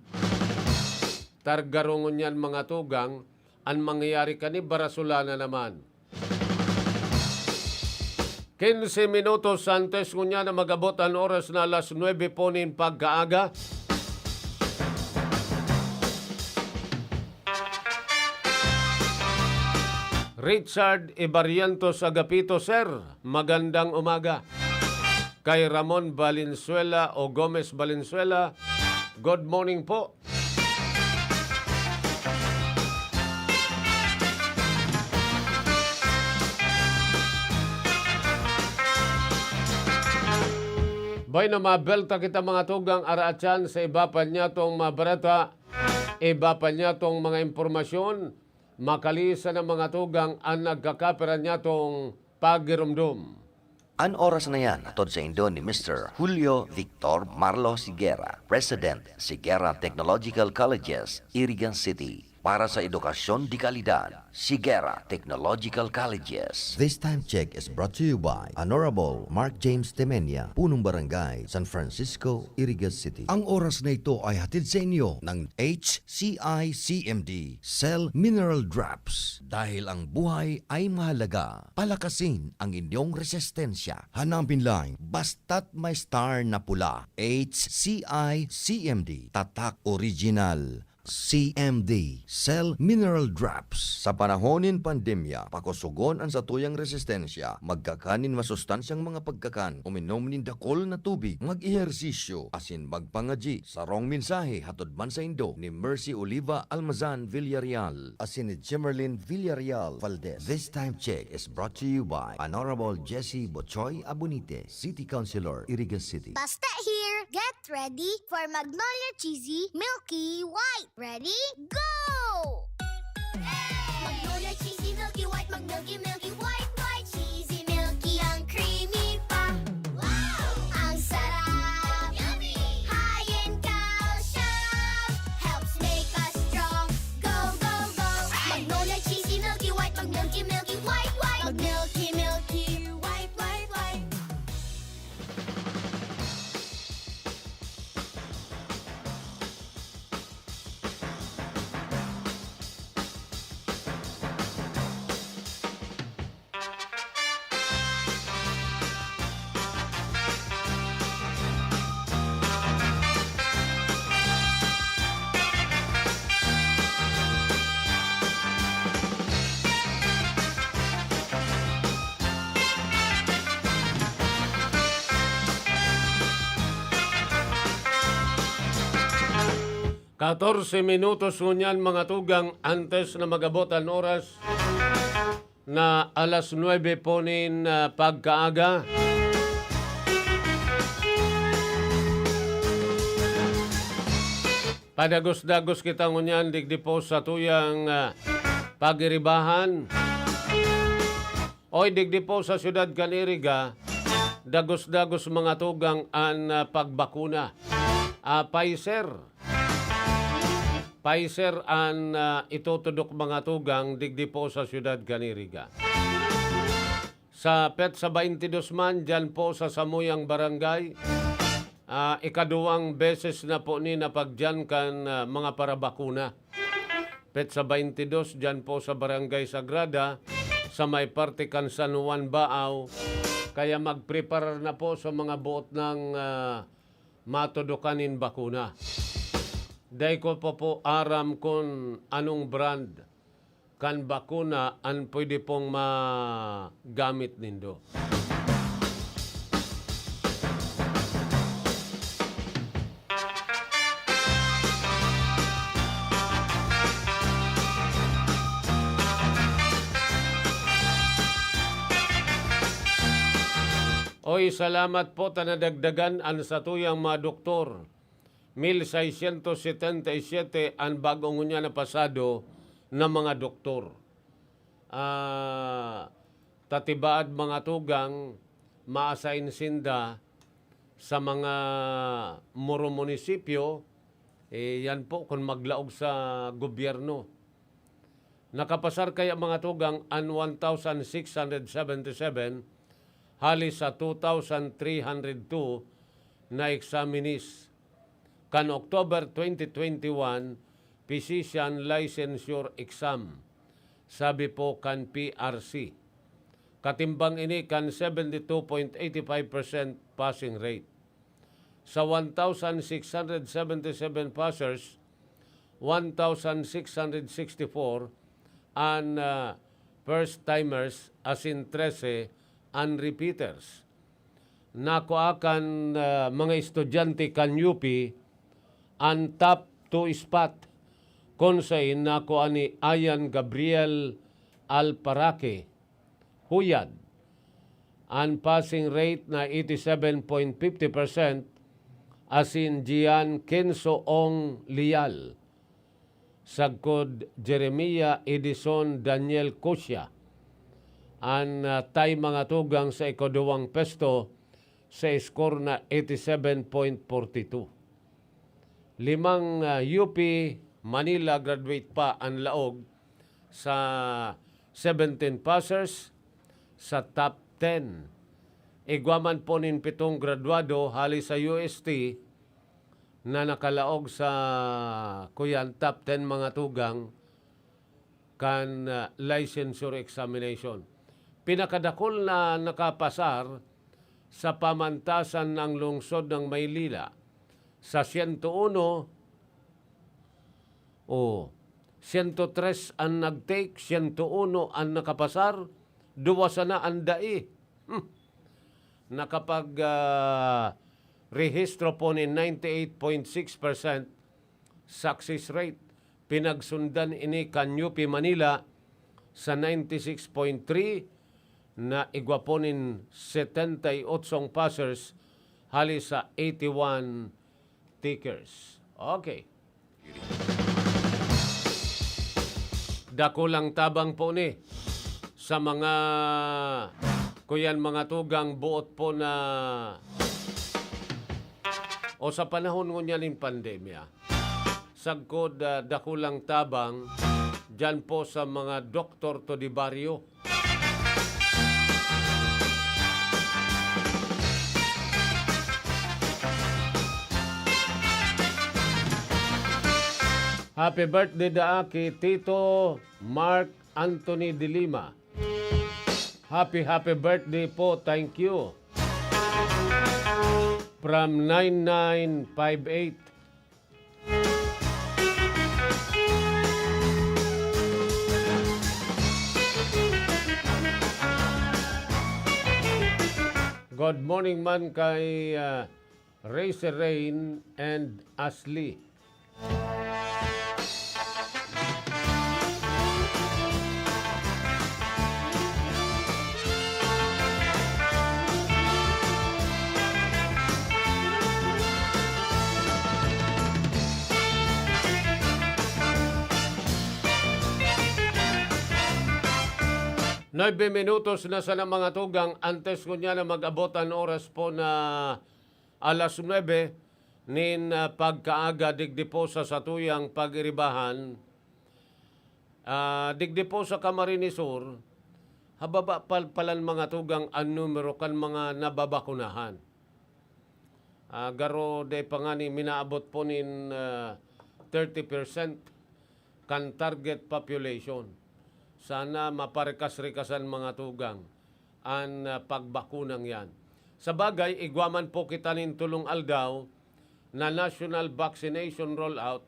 Targarungon yan mga tugang, ang mangyayari kani barasulana naman. 15 minutos antes ngunya na magabot ang oras na alas 9 po nin pagkaaga. Richard Ibariantos Agapito, sir. Magandang umaga. Kay Ramon Valenzuela o Gomez Valenzuela, good morning po. Bay na mabelta kita mga tugang araatyan sa iba pa niya tong mabarata, iba pa niya tong mga impormasyon, makalisa ng mga tugang ang nagkakapera niya tong pagirumdum. An oras na yan atod sa Indo ni Mr. Julio Victor Marlo Siguera, President, Siguera Technological Colleges, Irigan City. Para sa edukasyon di kalidad, Siguera Technological Colleges. This time check is brought to you by Honorable Mark James Temenia, Punong Barangay, San Francisco, Irigas City. Ang oras na ito ay hatid sa inyo ng HCI CMD Cell Mineral Drops. Dahil ang buhay ay mahalaga, palakasin ang inyong resistensya. Hanapin lang, basta't may star na pula. HCI CMD, tatak original. CMD, Cell Mineral Drops. Sa panahonin pandemya, pakusugon ang satuyang resistensya, magkakanin masustansyang mga pagkakan, uminom nin dakol na tubig, mag-ehersisyo, asin magpangaji. Sarong mensahe hatod man sa Indo ni Mercy Oliva Almazan Villarreal, asin ni Jimerlin Villarreal Valdez. This time check is brought to you by Honorable Jesse Bochoy Abunite, City Councilor, Irigas City. Basta here, get ready for Magnolia Cheesy Milky White. Ready? Go! Magnolia Cheesy Milky White, Milky White, White, Cheesy Milky, ang creamy pa. Wow! Ang sarap! Yummy! High in calcium, helps make us strong. Go, go, go! Magnolia Cheesy Milky White, Milky White, White, Milky White, White, White. 14 minutos ngunyan mga tugang antes na magabot ang oras na alas 9 po nin pagkaaga. Padagos-dagos kita ngunyan digdi po sa tuyang pagiribahan. Oy digdi po sa siyudad Kaniriga, dagos-dagos mga tugang ang pagbakuna. Pfizer ang itutudok mga tugang digdi po sa siyudad Kaniriga. Sa Petsa 22 man, dyan po sa Samuyang Barangay, ikaduwang beses na po ni napagdyan kan mga parabakuna. Petsa 22, dyan po sa Barangay Sagrada, sa may parte kan San Juan Baaw. Kaya mag-prepare na po sa mga buot ng matudukanin bakuna. Dahil ko po aram kung anong brand kan bakuna ang pwede pong magamit nindo. Oy, salamat po tanadagdagan ang satuyang mga doktor. 1677 ang bagong niya na pasado na mga doktor. Tatibaad mga tugang, ma-assign sinda sa mga muro munisipyo, yan po kung maglaog sa gobyerno. Nakapasar kaya mga tugang ang 1,677 halis sa 2,302 na examinees. Kan October 2021, Physician Licensure Exam. Sabi po kan PRC. Katimbang ini kan 72.85% passing rate. Sa 1,677 passers, 1,664 ang first-timers as in 13 ang repeaters. Nakuakan mga estudyante kan UP ang top 2 spot kung saan nakuha ni Ayan Gabriel Alparaque, Huyad. Ang passing rate na 87.50% as in Gian Kenso Ong Lial. Sagkod Jeremiah Edison Daniel Kosya. Ang tay mga tugang sa ikaduwang pesto sa score na 87.42. 5 UP Manila graduate pa ang laog sa 17 passers sa top 10. Igwaman po nin 7 graduado hali sa UST na nakalaog sa kuyan top 10 mga tugang kan licensure examination. Pinakadakol na nakapasar sa pamantasan ng lungsod ng Maynila sa 101 103 ang nag-take, 101 ang nakapasar, 2 sana ang dai. Nakapag-rehistro po ni 98.6% success rate. Pinagsundan ini kan UP Manila sa 96.3 na igwaponin 78 passers hali sa 81 takers. Okay. Dakulang tabang po ni sa mga kuyan mga tugang buot po na o sa panahon ngunyan ng pandemya. Sagkod dakulang tabang dyan po sa mga doktor to di baryo. Happy birthday da kay Tito Mark Anthony de Lima. Happy birthday po. Thank you. From 9958. Good morning man kay Racer Rain and Ashley. 9 minutos na sa mga tugang antes ko niya na mag-abot ang oras po na alas 9 nin pagkaaga digdi po sa satuyang pag-iribahan digdi po sa Camarines Sur hababa palan mga tugang ang numero kan mga nababakunahan. Garo de pangani minaabot po nin 30% kan target population. Sana maparekas-rekasan mga tugang ang pagbakunang yan. Sa bagay, igwaman po kita nin tulong aldaw na National Vaccination Rollout,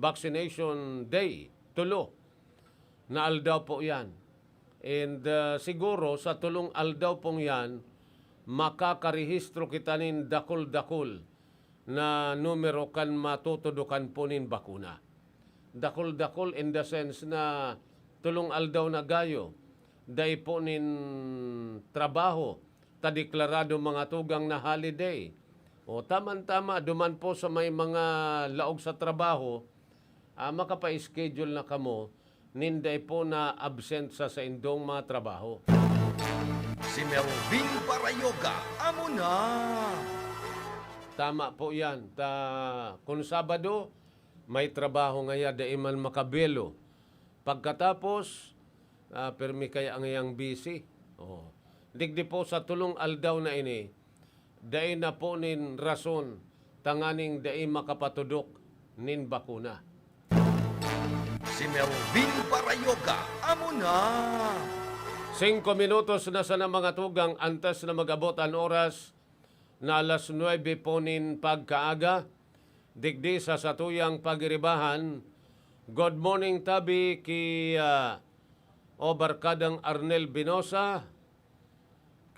Vaccination Day, tulo. Na aldaw po yan. And siguro sa tulong aldaw pong yan, makakarehistro kita nin dakul-dakul na numero kan matutudukan po nin bakuna. Dakul-dakul in the sense na tulong aldaw na gayo, day po nin trabaho, tadeklarado mga tugang na holiday. O taman-tama, duman po sa may mga laog sa trabaho, makapa-schedule na kamo, ninday po na absent sa indong mga trabaho. Si Melvin Parayoga, amo na! Tama po yan. Kung Sabado, may trabaho ngaya, day man makabelo. Pagkatapos, permi kaya ang iyang busy. Digdi po sa tulong aldaw na ini, dai na po nin rason, tanganing dai makapatudok nin bakuna. Si Melvin Parayoga, amo na! 5 minutos na sa mga tugang antes na mag-abot ang oras na alas 9 po nin pagkaaga, digdi sa satuyang pagiribahan. Good morning, Tabi, ki Barkadang Arnel Binosa,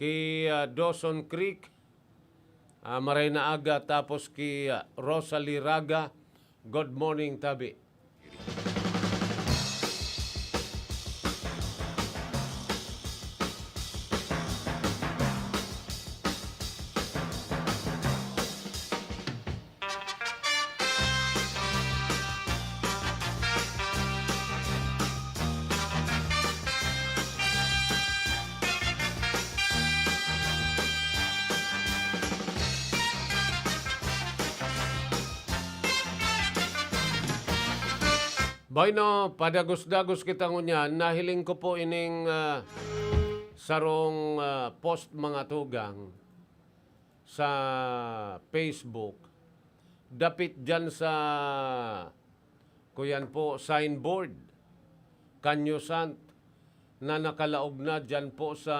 ki Dawson Creek, Maray na Aga, tapos ki Rosalie Raga. Good morning, Tabi. Bayno, padagos-dagos kita ngunyan, nahiling ko po ining sarong post mga tugang sa Facebook. Dapit dyan sa, kuyan po, signboard, Kanyosant, na nakalaog na dyan po sa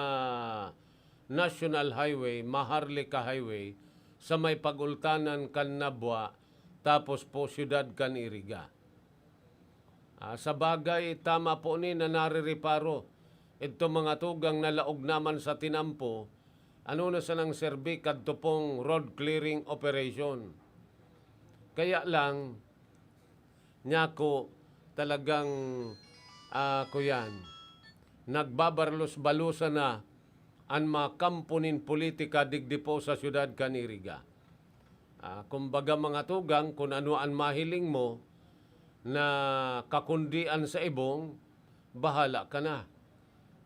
National Highway, Maharlika Highway, sa may pagultanan kan Nabwa, tapos po Siyudad kan Iriga. Sa bagay, tama po ni na naririparo. Ito mga tugang nalaog naman sa tinampo, ano na sa nang serbi kadto pong road clearing operation. Kaya lang, nyako talagang kuyan, nagbabarlos-balusa na ang mga kampunin politika digdi po sa Siyudad Kaniriga. Kumbaga mga tugang, kung ano ang mahiling mo, na kakundian sa ibong, bahala ka na.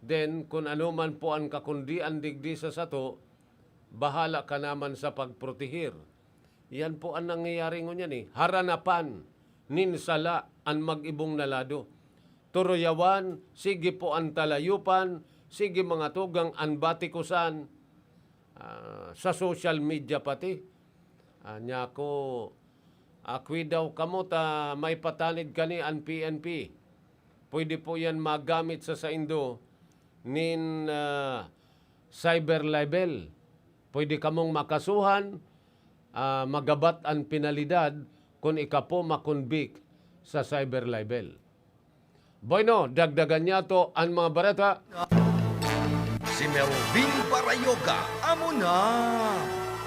Then, kung ano man po ang kakundian digdi sa sato, bahala ka naman sa pagprotihir. Yan po ang nangyayari ngunyan eh. Haranapan, ninsala, ang mag-ibong nalado. Turoyawan, sige po ang talayupan, sige mga tugang ang batikusan, sa social media pati. Nya ko, akwi daw kamo ta may patanid kani ang PNP. Pwede po yan magamit sa saindo nin cyber libel. Pwede kamong makasuhan, magabat ang penalidad kung ika po makonvict sa cyber libel. Bueno, dagdagan niya to ang mga barata. Si Melvin Parayoga, amo na!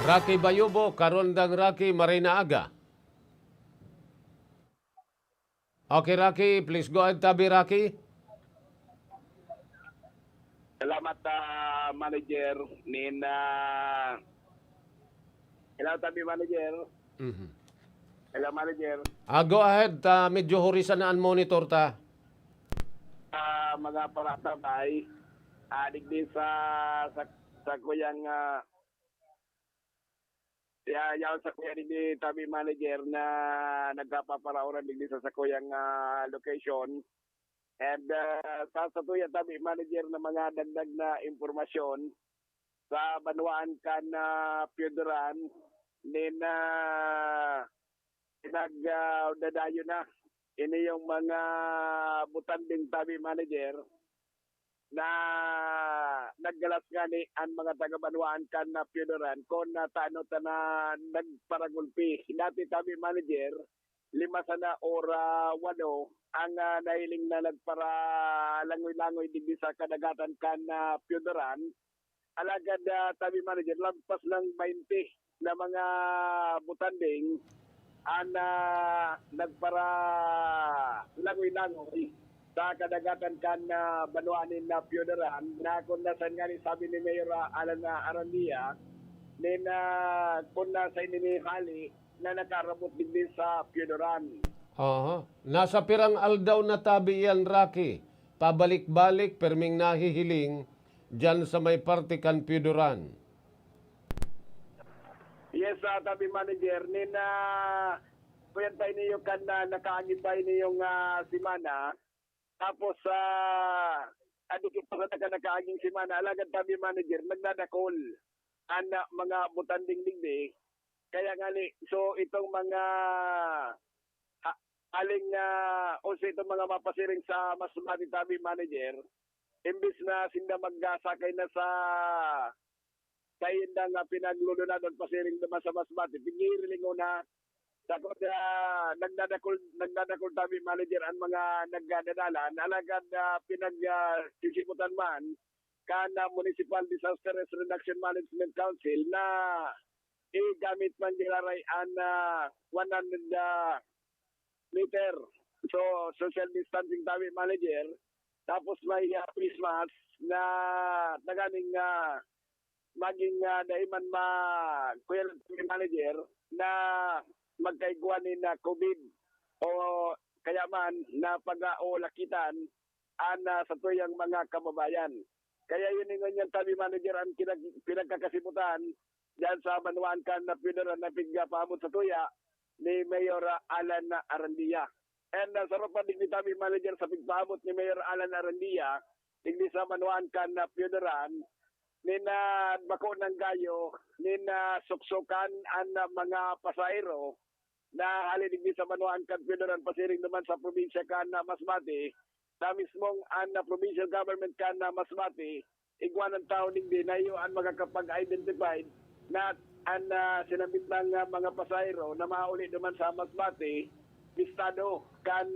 Rocky Bayubo, Karondang Rocky, Marina Aga. Okay, Rocky. Please go ahead, Tabi, Rocky. Salamat, manager. Hello, Tabi, manager. Mm-hmm. Hello, manager. Go ahead. Medyo horisan na ang monitor ta. mga paratabay, digdi sa kuyang yaw sa kuya digdi tabi manager na nagkapaparauran digdi sa kuyang location. And sa tuya tabi manager na mga dagdag na impormasyon sa Banwaan kan Piodoran nin pinagdadayo na ini yung mga butanding tabi manager na naggalas nga ni ang mga taga-Banwaan kan na Piodoran kung natano ta na nagparagulpi. Dati tabi manager, 5 sana ora 8 ang nahiling na nagpara langoy-langoy digdi sa kadagatan kan na Piodoran. Alagad tabi manager, lampas ng 20 na mga butanding ang nagpara langoy-langoy sa kadagatan kan Banwaanin na Piodoran na kung nasan nga ni sabi ni Mayor Alan Arandia nin kung nasa ininihali na nakarabot din sa Piodoran. Aha. Nasa pirang aldaw na tabi yan, Rocky. Pabalik-balik, perming nahihiling dyan sa may partikan Piodoran. Yes, tabi manager, nin kuyantay niyo kan nakaagipay niyong simana. Tapos, adikit pa sa nakaaging simana, alagad tabi manager, nagdadakol ang mga butanding digdi. Kaya nga so itong mga aling also itong mga mapasiring sa Masbate tabi manager, imbis na sinda magsakay na sa kain nga pinaglulunan doon pasiring naman sa Masbate, pigiriling na sakot nagdadakol tabi manager ang mga nagdadalan, alagad pinagsisiputan man kana Municipal Disaster Risk Reduction Management Council na gamit man gilaray an 100 meter. So, social distancing tabi manager. Tapos may Christmas na naganing maging daiman kuya tabi manager na magkaiguanin na COVID o kaya man na pag-aulakitan sa tuyang mga kababayan. Kaya yun yung tabi manager ang pinagkakasimutan dyan sa Banwaan kan na Piodoran na pigpamot sa tuya ni Mayor Alan Arandia. And sa ropa digdi tabi manager sa pigpamot ni Mayor Alan Arandia, digdi sa Banwaan kan na Piodoran, nina bako ng gayo, nina suksukan ang mga pasahero na halidigdi sa Banwaan kan Piodoran pasiring naman sa probinsya kan na Masbate, na mismong ang provincial government kan na Masbate, igwan ng tao digdi na iyo ang magkakapag-identified na ang sinabit ng mga pasahero na mauli naman sa Masbate, listado kan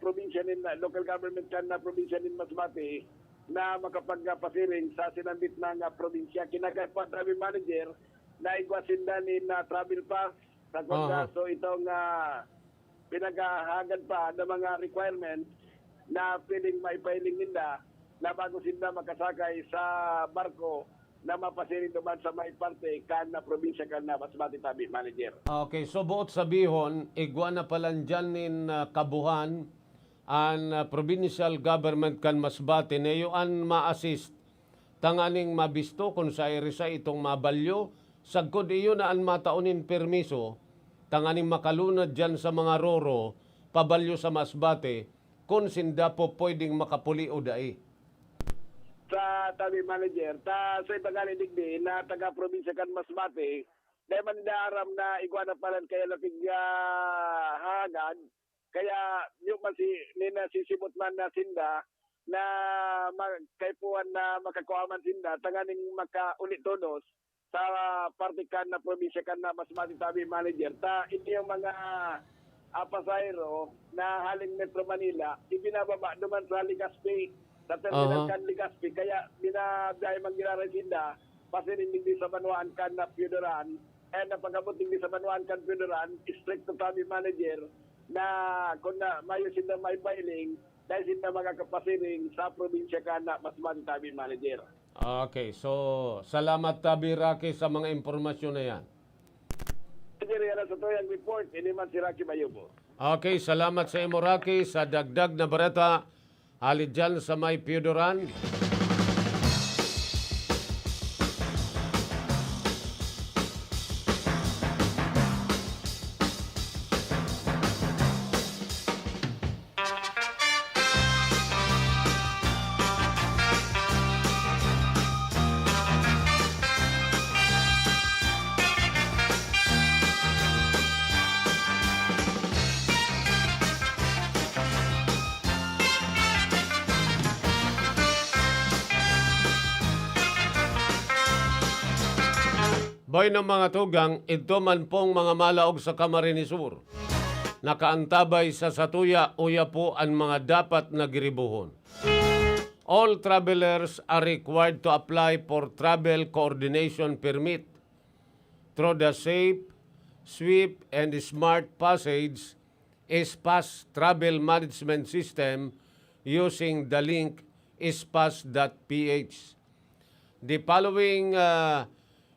probinsya nin local government kan na probinsya nin Masbate na makapagpasiring sa sinabit ng probinsya. Kinagapa travel manager na igwasin na ni travel pass sa so itong pinaghahagan pa ng mga requirements na pwedeng maipailing nila na bago sila makasakay sa barko na mapasiring naman sa may parte kan na probinsya kan na Masbate tabi manager. Okay, so buot sabihon, igwa na palan dyan nin kabuhan ang provincial government kan Masbate na an ma-assist tanganing mabisto kung sa irisa itong mabalyo sagkod iyo na ang mataunin permiso tanganing makalunad dyan sa mga roro pabalyo sa Masbate kung sinda po pwedeng makapuli o dai. Sa tabi manager, sa ibagali digdi na taga-probinsya kan Masbate, dahil man aram na igwana palan kaya lapig hagad, kaya yung nina sisimot man na sinda na kaipuan na makakuaman sinda, tanganing makaulit todos sa partikan na probinsya kan na Masbate tabi manager. Hindi yung mga pasahero na haling Metro Manila, ibinababa naman sa Legazpi. Sa terminal kan Legazpi, kaya binabiyahe manggiraray sinda, pasirin din sa Banwaan kan na Piodoran, and napagabot din sa Banwaan kan Piodoran, strict to tabi manager, na kung na mayo sinda may filing, dahil sinda magkakapasiring sa probinsya kan na Masbate tabi manager. Okay, so salamat tabi Rocky sa mga impormasyon na yan. Sa tuyang report, ini man si Rocky Mayubo. Okay, salamat sa imo Rocky sa dagdag na bareta Halid dyan sa may Piodoran. Boy ng mga tugang, ito man pong mga malaog sa Camarines Sur. Nakaantabay sa Satuya, uya po ang mga dapat na giribuhon. All travelers are required to apply for travel coordination permit through the Safe, Swift, and Smart Passage SPAS Travel Management System using the link spas.ph. The following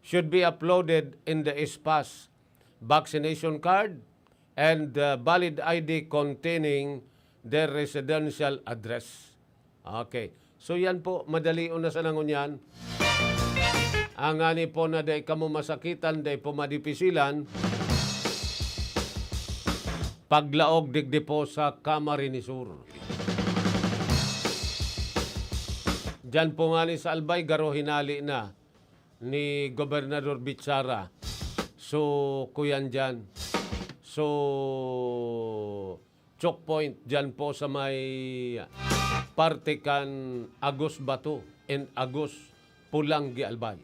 should be uploaded in the SPAS: vaccination card and valid ID containing their residential address. Okay. So yan po, madali una sa nangon yan. Ang ani po na day kamo masakitan, day po madipisilan, paglaog digdi po sa Camarines Sur. Diyan po nga ni sa Albay, garo hinali na ni Gobernador Bitsara. So, kuyan dyan. So, choke point dyan po sa may parte kan Agos Bato and Agos Pulanggi Albay.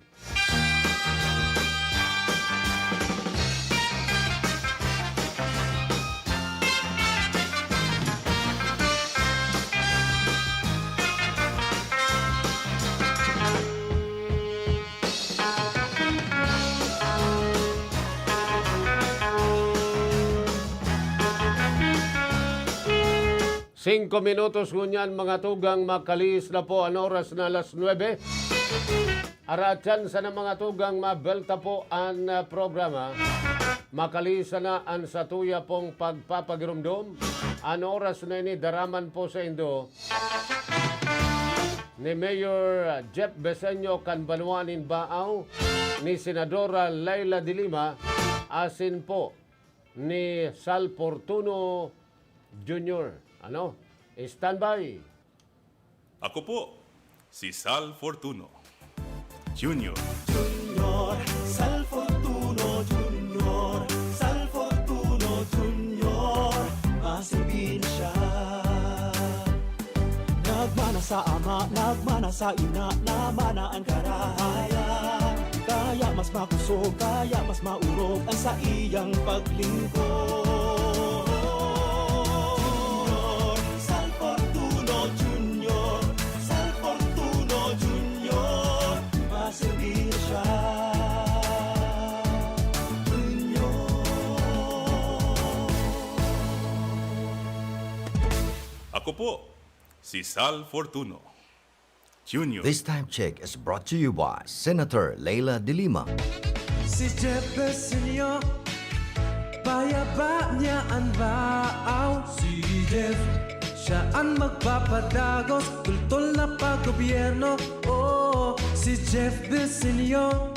Singko minutos ngunyan mga tugang, makalis na po ang oras na alas 9. Aratyan sa na mga tugang, mabelta po ang programa. Makalis na ang Satuya pong pagpapagirumdum. Ang oras na ini daraman po sa Indo ni Mayor Jeff Besenyo Kanbanuanin Baaw, ni Senadora Laila de Lima, asin po ni Sal Fortuno Jr. Ano? Standby. Ako po, si Sal Fortuno Jr. Junior, Sal Fortuno Junior, Sal Fortuno Junior, masipin siya. Nagmana sa ama, nagmana sa ina, namana ang karahayan. Kaya mas makusog, kaya mas maurog ang sa iyang paglingkod. Ako po, si Sal Fortuno Jr. This time check is brought to you by Senator Laila de Lima. Si Jeff Besenyo, bayaba niya ang baaw. Si Jeff, siya ang magpapadagos, tultol na paggobyerno. Oh, si Jeff Besenyo,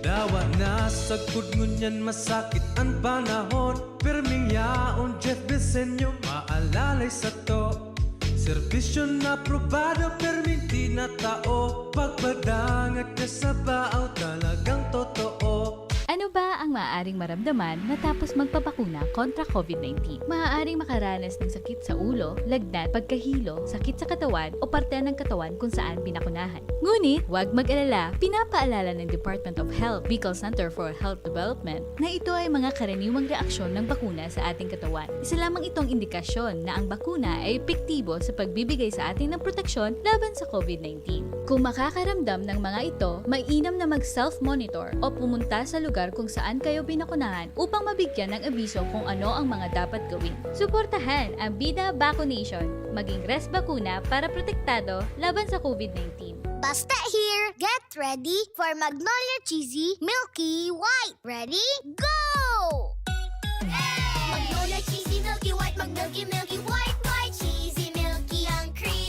dawa na sa ngunyan masakit ang panahon. Pirming yaon Jeff Besenyo, maalalay sa to. Serbisyo na probado, perming di na tao. Pagbadangat ka sa baaw, talagang totoo. Ano ba ang maaaring maramdaman matapos magpapakuna kontra COVID-19? Maaaring makaranas ng sakit sa ulo, lagnat, pagkahilo, sakit sa katawan o parte ng katawan kung saan binakunahan. Ngunit, huwag mag-alala, pinapaalala ng Department of Health, Bicol Center for Health Development na ito ay mga karaniwang reaksyon ng bakuna sa ating katawan. Isa lamang itong indikasyon na ang bakuna ay epektibo sa pagbibigay sa atin ng proteksyon laban sa COVID-19. Kung makakaramdam ng mga ito, mainam na mag-self-monitor o pumunta sa lugar kung saan kayo binakunahan upang mabigyan ng abiso kung ano ang mga dapat gawin. Suportahan ang Bida Vaccination, maging res bakuna para protektado laban sa COVID-19. Basta here, get ready for Magnolia Cheesy Milky White. Ready? Go! Magnolia Cheesy Milky White, Milky White, White, cheesy, milky, ang cream.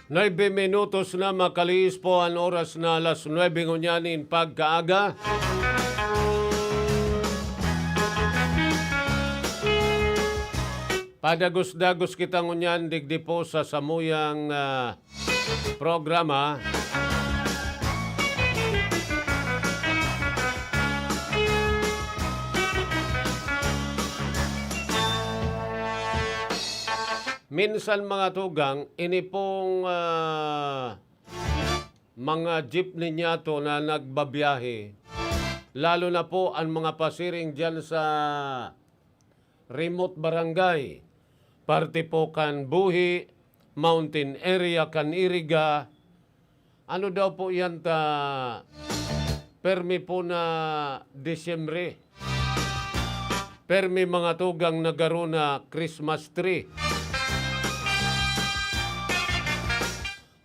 9 minutos na makaliis po ang oras na alas 9 ngunyanin pagkaaga. Padagos-dagos kita ngunyan digdi po sa samuyang programa. Minsan mga tugang, ini pong mga jeepney niya to na nagbabiyahe. Lalo na po ang mga pasiring dyan sa remote barangay. Parte po kan Buhi, mountain area kan Iriga. Ano daw po yan ta? Permi po na Disyembre. Permi mga tugang nagaro na Christmas tree.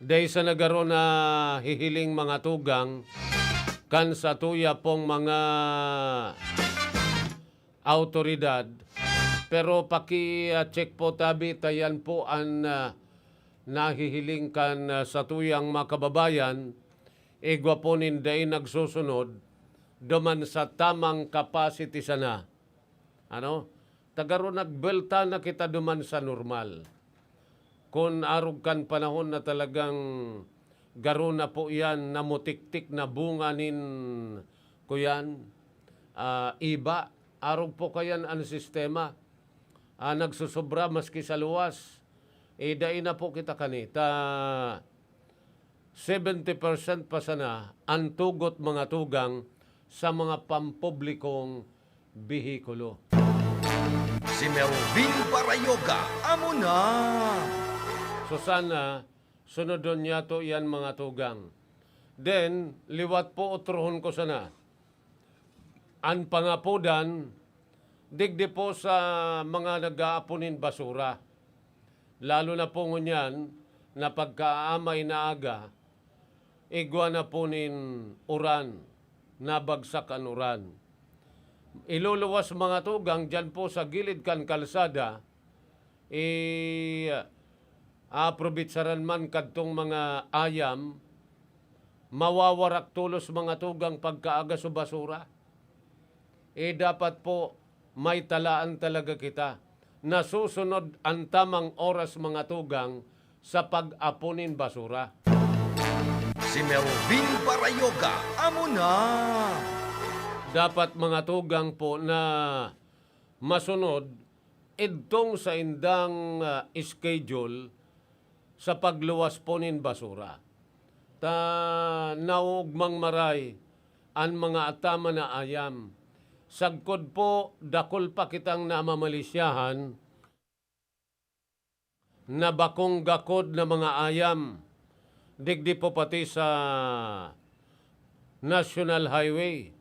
Day sa nagaro na hihiling mga tugang kan sa tuya pong mga autoridad. Pero paki-check po tabi tayan po ang nahihiling kan sa tuyang mga kababayan. Igwa po ninday nagsusunod duman sa tamang capacity sana. Ano? Tagaro nagbelta na kita duman sa normal. Kung arog kan panahon na talagang garo na po yan, namutik-tik na bunga nin ko yan, iba, arog po kayan ang sistema. Nagsusobra maski sa luwas. Dai na po kita kanita. 70% pa sana ang tugot mga tugang sa mga pampublikong bihikulo. Si Melvin Parayoga, amo na! So sana, sunodon niya to yan mga tugang. Then, liwat po utrohon ko sana. Ang pangapudan, digdi po sa mga nag-aapunin basura. Lalo na po ngunyan, na pagkaamay na aga, igwa na po nin uran, nabagsak ang uran. Iluluwas mga tugang dyan po sa gilid kan kalsada, aprobitsaran man kadtong mga ayam, mawawarak tulos mga tugang pagkaaga sa basura. Dapat po may talaan talaga kita na susunod ang tamang oras mga tugang sa pag-apunin basura. Si Melvin Parayoga, amo na! Dapat mga tugang po na masunod idtong sa indang schedule sa pagluwas po nin basura. Naugmang maray ang mga atama na ayam. Sagkod po, dakol pa kitang namamalisyahan na bakong gakod na mga ayam. Digdi po pati sa National Highway,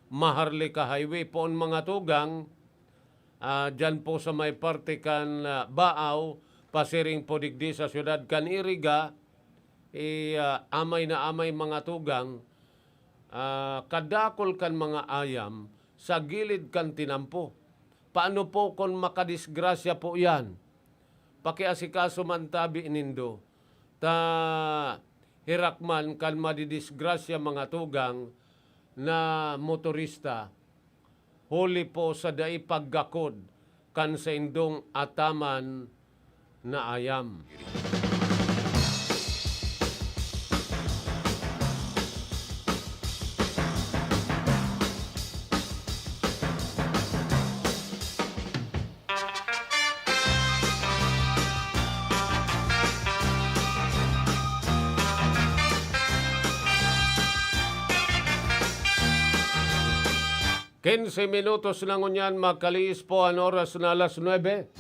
Maharlika Highway po ang mga tugang. Dyan po sa may parte kan Baaw, pasiring po digdi sa syudad kan Iriga, amay na amay mga tugang, kadakol kan mga ayam, sa gilid kan tinampo. Paano po kung makadisgrasya po yan? Pakiasikaso man tabi inindo. Hirakman kan madidisgrasya mga tugang na motorista. Huli po sa dai paggakod kan sa indong ataman na ayam. Quince minutos na ngunyan makaliis po ang oras na alas 9.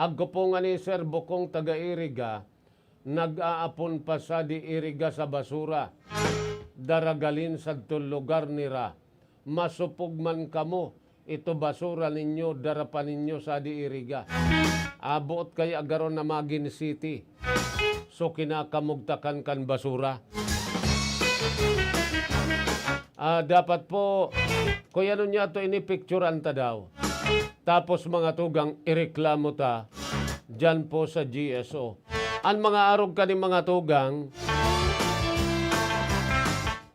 Agko po nga ni Sir Bukong taga-Iriga, nag-aapon pa sa di Iriga sa basura. Daragalin sa lugar nira. Masupog man kamo, ito basura ninyo, darapan ninyo sa di Iriga. Abot kay agaron na Magin City. So kinakamugtakan kan basura. Dapat po, kuya nun niya ito inipicturean ta daw. Tapos mga tugang ireklamo ta dyan po sa GSO. Ang mga arog ka ni mga tugang,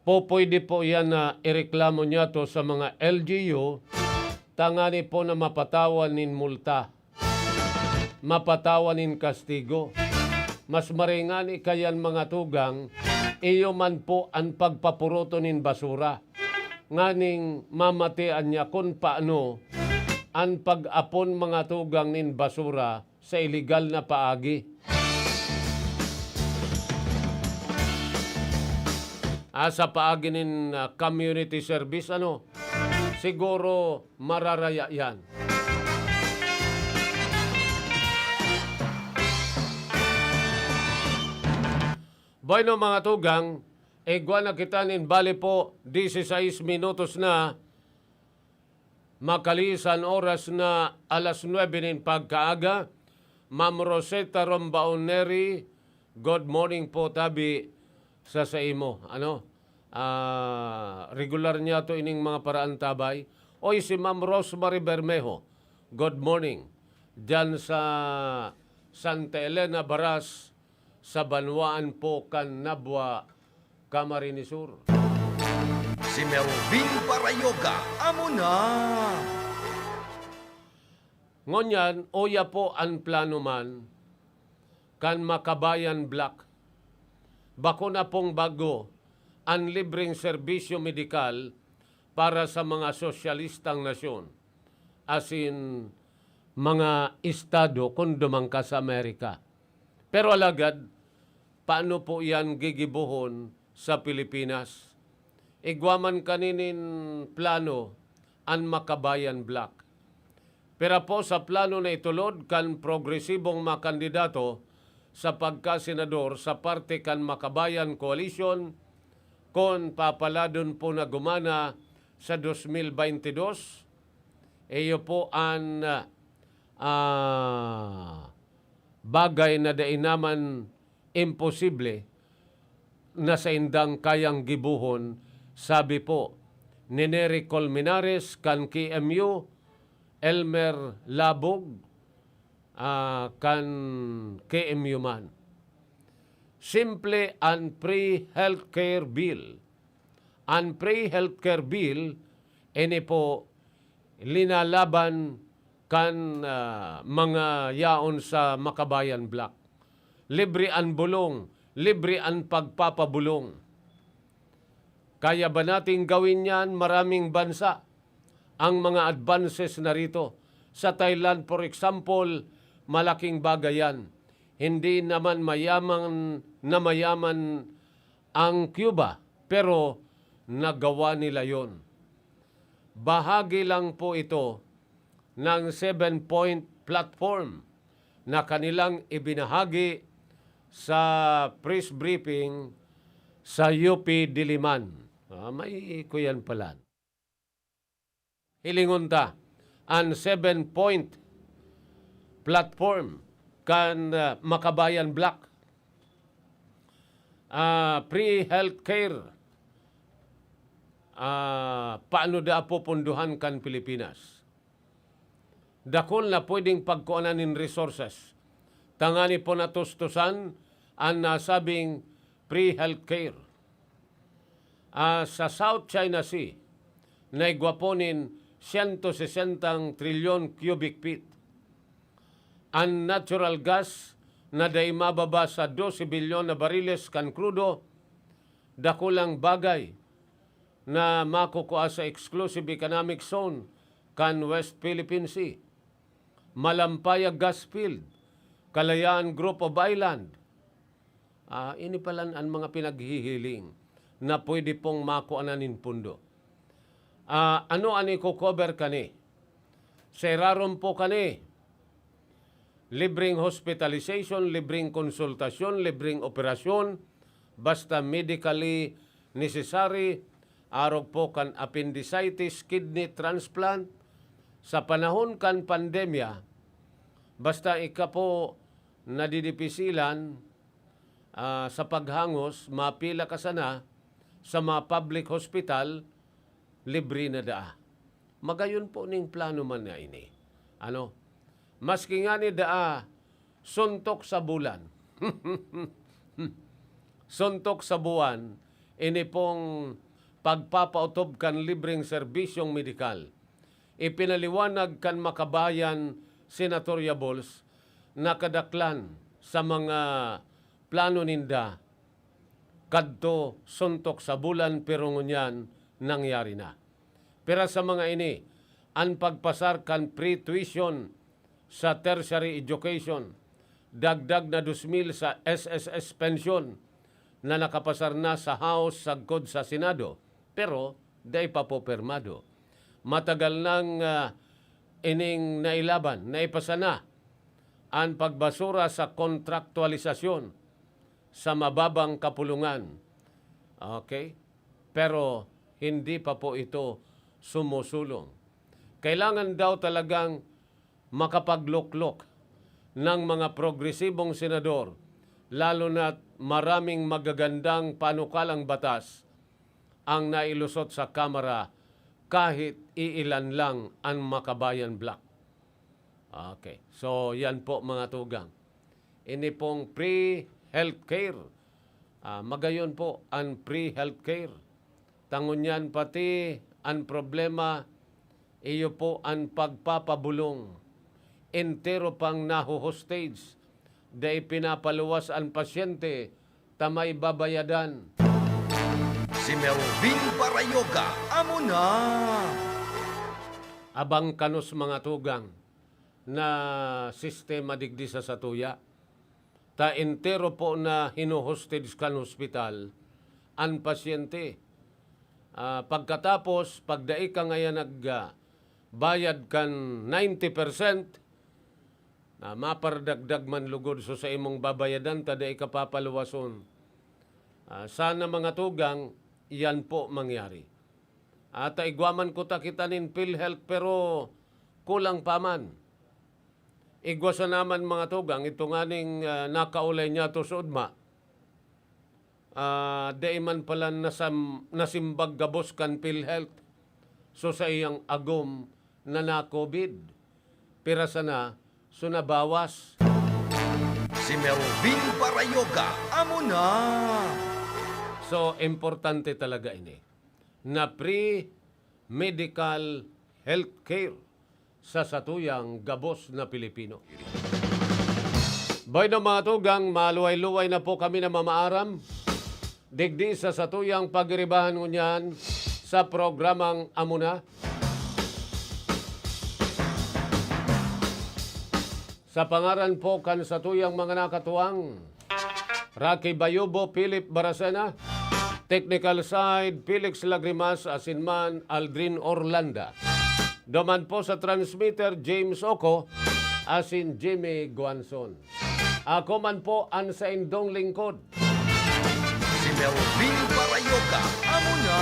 pwede po yan na ireklamo niya to sa mga LGU, tangani po na mapatawan nin multa, mapatawan nin kastigo. Mas maringani kayan mga tugang, iyo man po ang pagpapuruto nin basura. Nganing mamatian niya kung paano ang pag-apon mga tugang nin basura sa illegal na paagi. Sa paagi nin community service, siguro mararaya yan. Bueno mga tugang, igwa na kita nin bali po 16 minutos na makalisan oras na alas 9 nin pagkaaga. Ma'am Rosetta Rombaoneri, good morning po tabi sa imo. Regular niya to ining mga paraan tabay. Oy si Ma'am Rosemary Bermejo, good morning. Diyan sa Santa Elena Baras, sa Banwaan po kan Nabwa, Camarines Sur. Si Melvin Parayoga, amo na! Ngunyan, oya po ang plano man kan Makabayan Black. Bako na pong bago ang libreng serbisyo medikal para sa mga sosyalistang nasyon. As in, mga estado kung dumangka sa Amerika. Pero alagad, paano po yan gigibuhon sa Pilipinas? Igwaman kaninin plano ang Makabayan Black. Pero po sa plano na itulod kan progresibong mga kandidato sa pagkasenador sa parte kan Makabayan Coalition kung papaladon po na gumana sa 2022. Iyo po ang bagay na dainaman imposible na sa indang kayang gibuhon, sabi po ni Nery Colmenares kan KMU, Elmer Labog kan KMU man. Simple and pre-healthcare bill. Ang pre-healthcare bill, ini po linalaban kan mga yaon sa Makabayan Black. Libre ang bulong, libre ang pagpapabulong. Kaya ba nating gawin yan? Maraming bansa ang mga advances na rito. Sa Thailand, for example, malaking bagay yan. Hindi naman mayaman ang Cuba, pero nagawa nila yon. Bahagi lang po ito ng 7-point platform na kanilang ibinahagi sa press briefing sa UP Diliman. May kuyan pala. Hilingon ta, ang 7-point platform kan Makabayan Black. Pre-healthcare. Paano da po punduhan kan Pilipinas? Dakon na pwedeng pagkuananin resources. Tangani po natustusan ang nasabing pre-healthcare. Sa South China Sea, naigwaponin 160 trilyon cubic feet. Ang natural gas na day mababa sa 12 bilyon na bariles kan krudo, dakulang bagay na makukuha sa exclusive economic zone kan West Philippine Sea. Malampaya gas field, Kalayaan Group of Island. Ini pala ang mga pinaghihiling na pwede pong makuananin pundo. Ano ani ko cover kani? Seraron po kani. Libreng hospitalization, libreng konsultasyon, libreng operasyon, basta medically necessary, arog po kan appendicitis, kidney transplant. Sa panahon kan pandemya, basta ika po nadidipisilan sa paghangos, mapila ka sana sa mga public hospital, libre na daa. Magayon po ning plano man na ini. Maski nga ni daa, suntok sa bulan. Suntok sa buwan, ini pong pagpapautob kan libreng serbisyong medikal. Ipinaliwanag kan makabayan Senator Yabols na kadaklan sa mga plano ninda kadto suntok sa bulan pero ngunyan nangyari na. Pero sa mga ini, ang pagpasar kan pre-tuition sa tertiary education, dagdag na 2,000 sa SSS pension na nakapasar na sa House sagkod sa Senado, pero day pa po permado. Matagal nang ining nailaban, naipasana ang pagbasura sa kontraktualisasyon sa mababang kapulungan. Okay? Pero hindi pa po ito sumusulong. Kailangan daw talagang makapagluklok ng mga progresibong senador, lalo na maraming magagandang panukalang batas ang nailusot sa Kamara kahit iilan lang ang Makabayan Block. Okay. So, yan po mga tugang. Ini pong pre-healthcare. Magayon po ang pre-healthcare. Tangunyan pati ang problema, iyo po ang pagpapabulong. Entero pang naho-hostage. Dahil pinapaluwas ang pasyente, tamay babayadan. Si Melvin Parayoga, amo na! Abang kanus mga tugang na sistema digdi sa satuya. Ta entero po na hino-hostage kan hospital ang pasyente. Pagkatapos, pagdai ka ngayon bayad kan 90%, na mapardagdag man lugod so sa imong babayadan, tada ikapapaluwason. Sana mga tugang, yan po mangyari. At igwaman ko takitanin PhilHealth pero kulang pa man. Igwa sa naman mga tugang, ito nga ning nakaulay niya to sa udma. Di man pala nasimbag gabos kan PhilHealth so sa iyang agom na na-COVID. Pira sana, so nabawas. Si Melvin Parayoga, amo na! So, importante talaga ini na pre-medical healthcare sa satuyang gabos na Pilipino. Boy na mga tugang, maluway-luway na po kami na mamaaram. Digdi sa satuyang pagiribahan ngunyan sa programang Amuna. Sa pangaran po kan satuyang mga nakatuwang, Rocky Bayubo, Philip Barasena, Technical Side, Felix Lagrimas, Asinman, Aldrin Orlanda. Duman po sa transmitter, James Oco, asin Jimmy Guanzon. Ako man po ang sa indong lingkod. Si Melvin Parayoga, amo na!